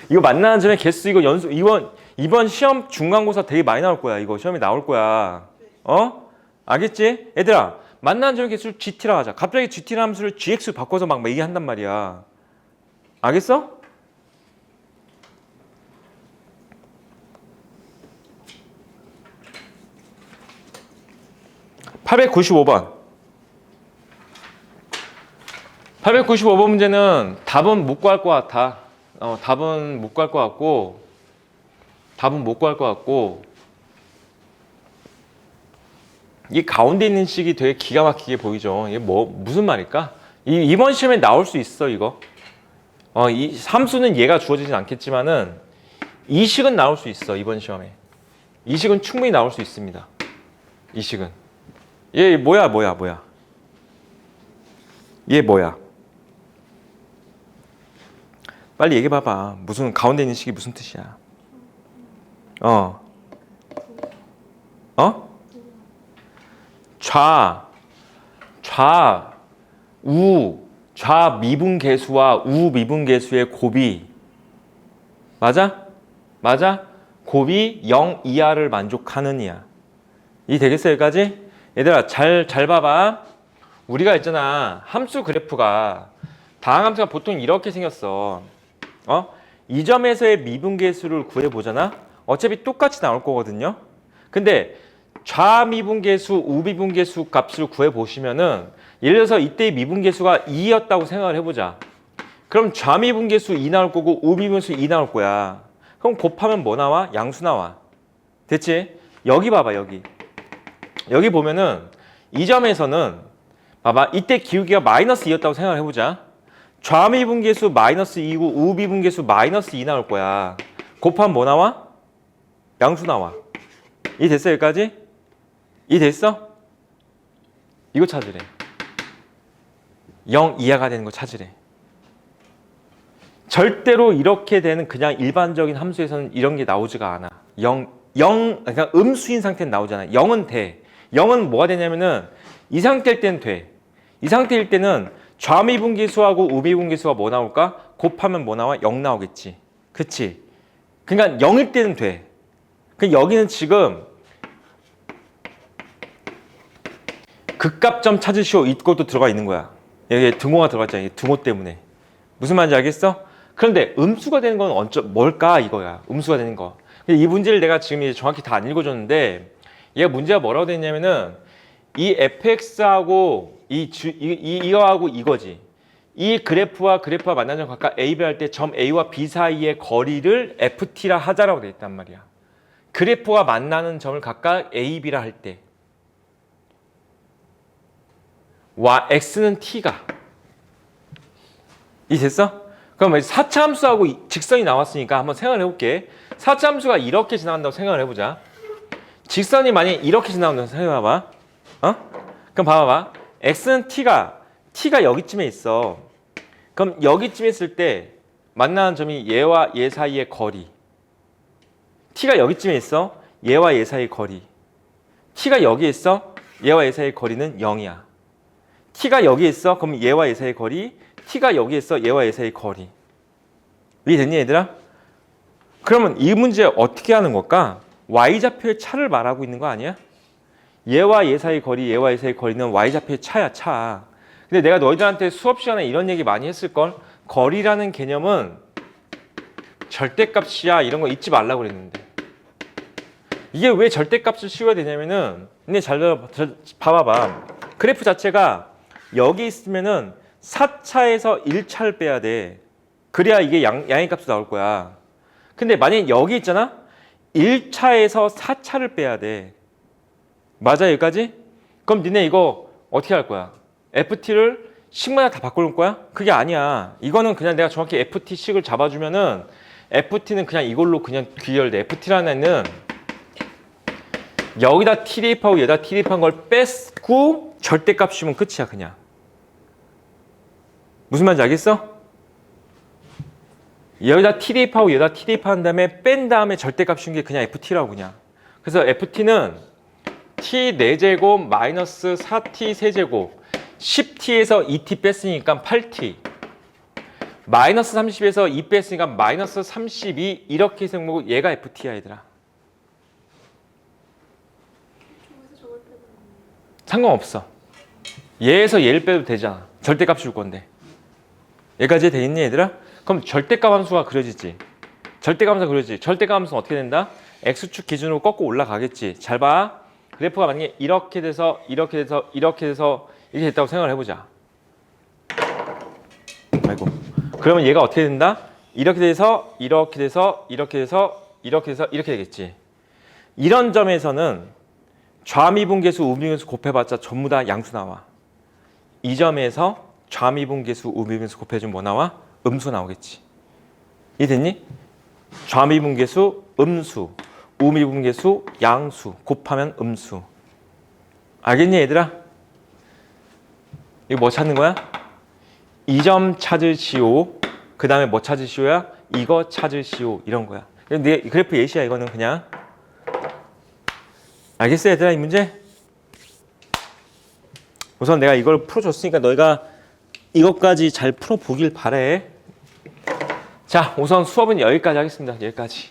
이거 만나는 점의 개수 이거 연속 이번 시험 중간고사 되게 많이 나올 거야. 이거 시험에 나올 거야. 알겠지? 얘들아 만나는 점의 개수를 GT라 하자. 갑자기 GT라는 함수를 GX로 바꿔서 막 얘기한단 말이야. 알겠어? (895번) 895번 문제는 답은 못 구할 것 같아. 답은 못 구할 것 같고 이 가운데 있는 식이 되게 기가 막히게 보이죠. 이게 무슨 말일까? 이번 시험에 나올 수 있어 이거. 이 함수는 얘가 주어지진 않겠지만은 이 식은 나올 수 있어 이번 시험에. 이 식은 충분히 나올 수 있습니다. 이 식은. 얘 뭐야? 얘 뭐야? 빨리 얘기해봐봐. 무슨 가운데 있는 식이 무슨 뜻이야? 좌미분계수와 우미분계수의 곱이 맞아? 맞아? 곱이 0 이하를 만족하느냐. 이 되겠어 여기까지? 얘들아 잘 봐봐. 우리가 있잖아 함수 그래프가 다항 함수가 보통 이렇게 생겼어. 이 점에서의 미분계수를 구해보잖아. 어차피 똑같이 나올 거거든요. 근데 좌미분계수, 우미분계수 값을 구해보시면은 예를 들어서 이때의 미분계수가 2였다고 생각을 해보자. 그럼 좌미분계수 2 나올 거고 우미분계수 2 나올 거야. 그럼 곱하면 뭐 나와? 양수 나와. 됐지? 여기 봐봐 여기. 여기 보면은 이 점에서는 봐봐 이때 기울기가 마이너스 2였다고 생각을 해보자. 좌미분계수 마이너스 2고 우미분계수 마이너스 2 나올 거야. 곱하면 뭐 나와? 양수 나와. 이 됐어 여기까지? 이 됐어? 이거 찾으래. 0 이하가 되는 거 찾으래. 절대로 이렇게 되는 그냥 일반적인 함수에서는 이런 게 나오지가 않아. 0 그러니까 음수인 상태는 나오잖아. 0은 돼. 0은 뭐가 되냐면은 이 상태일 때는 돼. 이 상태일 때는 좌미분계수하고 우미분계수가 뭐 나올까? 곱하면 뭐 나와? 0 나오겠지. 그치? 그러니까 0일 때는 돼. 여기는 지금 극값점 찾으시오 이것도 들어가 있는 거야. 여기에 등호가 들어갔잖아. 등호 때문에. 무슨 말인지 알겠어? 그런데 음수가 되는 건 뭘까 이거야. 음수가 되는 거. 이 문제를 내가 지금 이제 정확히 다 안 읽어줬는데 얘가 문제가 뭐라고 됐냐면은 이 fx하고 이거하고 이거지. 이 그래프와 만나는 점 각각 A, B 할 때 점 A와 B 사이의 거리를 ft라 하자라고 돼 있단 말이야. 그래프가 만나는 점을 각각 A, B라 할 때 x는 t가 이 됐어? 그럼 4차 함수하고 직선이 나왔으니까 한번 생각을 해볼게. 4차 함수가 이렇게 지나간다고 생각을 해보자. 직선이 만약에 이렇게 지나간다고 생각해봐봐. 그럼 봐봐. x는 t가 여기쯤에 있어. 그럼 여기쯤에 있을 때 만나는 점이 얘와 얘 사이의 거리. t가 여기쯤에 있어. 얘와 얘 사이의 거리. t가 여기에 있어. 얘와 얘 사이의 거리는 0이야. t가 여기에 있어. 그럼 얘와 얘 사이의 거리. t가 여기에 있어. 얘와 얘 사이의 거리. 이해됐니 얘들아? 그러면 이 문제 어떻게 하는 걸까? y좌표의 차를 말하고 있는 거 아니야? 얘와 얘 사이 거리, 얘와 얘 사이 거리는 y좌표의 차야, 차. 근데 내가 너희들한테 수업 시간에 이런 얘기 많이 했을걸? 거리라는 개념은 절대값이야 이런 거 잊지 말라고 그랬는데 이게 왜 절대값을 씌워야 되냐면은 근데 잘 봐봐봐. 그래프 자체가 여기 있으면은 4차에서 1차를 빼야 돼. 그래야 이게 양의 값이 나올 거야. 근데 만약에 여기 있잖아? 1차에서 4차를 빼야 돼. 맞아 여기까지? 그럼 니네 이거 어떻게 할 거야? FT를 식마다 다 바꿔놓을 거야? 그게 아니야. 이거는 그냥 내가 정확히 FT식을 잡아주면은 FT는 그냥 이걸로 그냥 귀결돼. FT라는 애는 여기다 T 대입하고 여기다 T 대입한 걸 뺐고 절대값 씌우면 끝이야 그냥. 무슨 말인지 알겠어? 여기다 T 대입하고 여기다 T 대입한 다음에 뺀 다음에 절대값 씌운 게 그냥 FT라고 그냥. 그래서 FT는 T 4제곱 마이너스 4T 세제곱 10T에서 2T 뺐으니까 8T 마이너스 30에서 2 뺐으니까 마이너스 32 이렇게 생각하고 얘가 FT야 얘들아. 상관없어. 얘에서 얘를 빼도 되잖아. 절대값 줄 건데. 얘까지 되겠니 얘들아? 그럼 절대값 함수가 그려지지. 절대값 함수가 그려지지. 절대값 함수는 어떻게 된다? X축 기준으로 꺾고 올라가겠지. 잘 봐. 그래프가 만약에 이렇게 돼서 이렇게 됐다고 생각을 해보자. 아이고. 그러면 얘가 어떻게 된다? 이렇게 돼서 이렇게 되겠지. 이런 점에서는 좌미분계수, 우미분계수 곱해봤자 전부 다 양수 나와. 이 점에서 좌미분계수, 우미분계수 곱해주면 뭐 나와? 음수 나오겠지. 이해됐니? 좌미분계수 음수, 우미분계수 양수 곱하면 음수. 알겠니 얘들아? 이거 뭐 찾는 거야? 이 점 찾으시오. 그 다음에 뭐 찾으시오야? 이거 찾으시오. 이런 거야. 내 그래프 예시야 이거는 그냥. 알겠어 얘들아 이 문제? 우선 내가 이걸 풀어줬으니까 너희가 이것까지 잘 풀어보길 바래. 자 우선 수업은 여기까지 하겠습니다. 여기까지.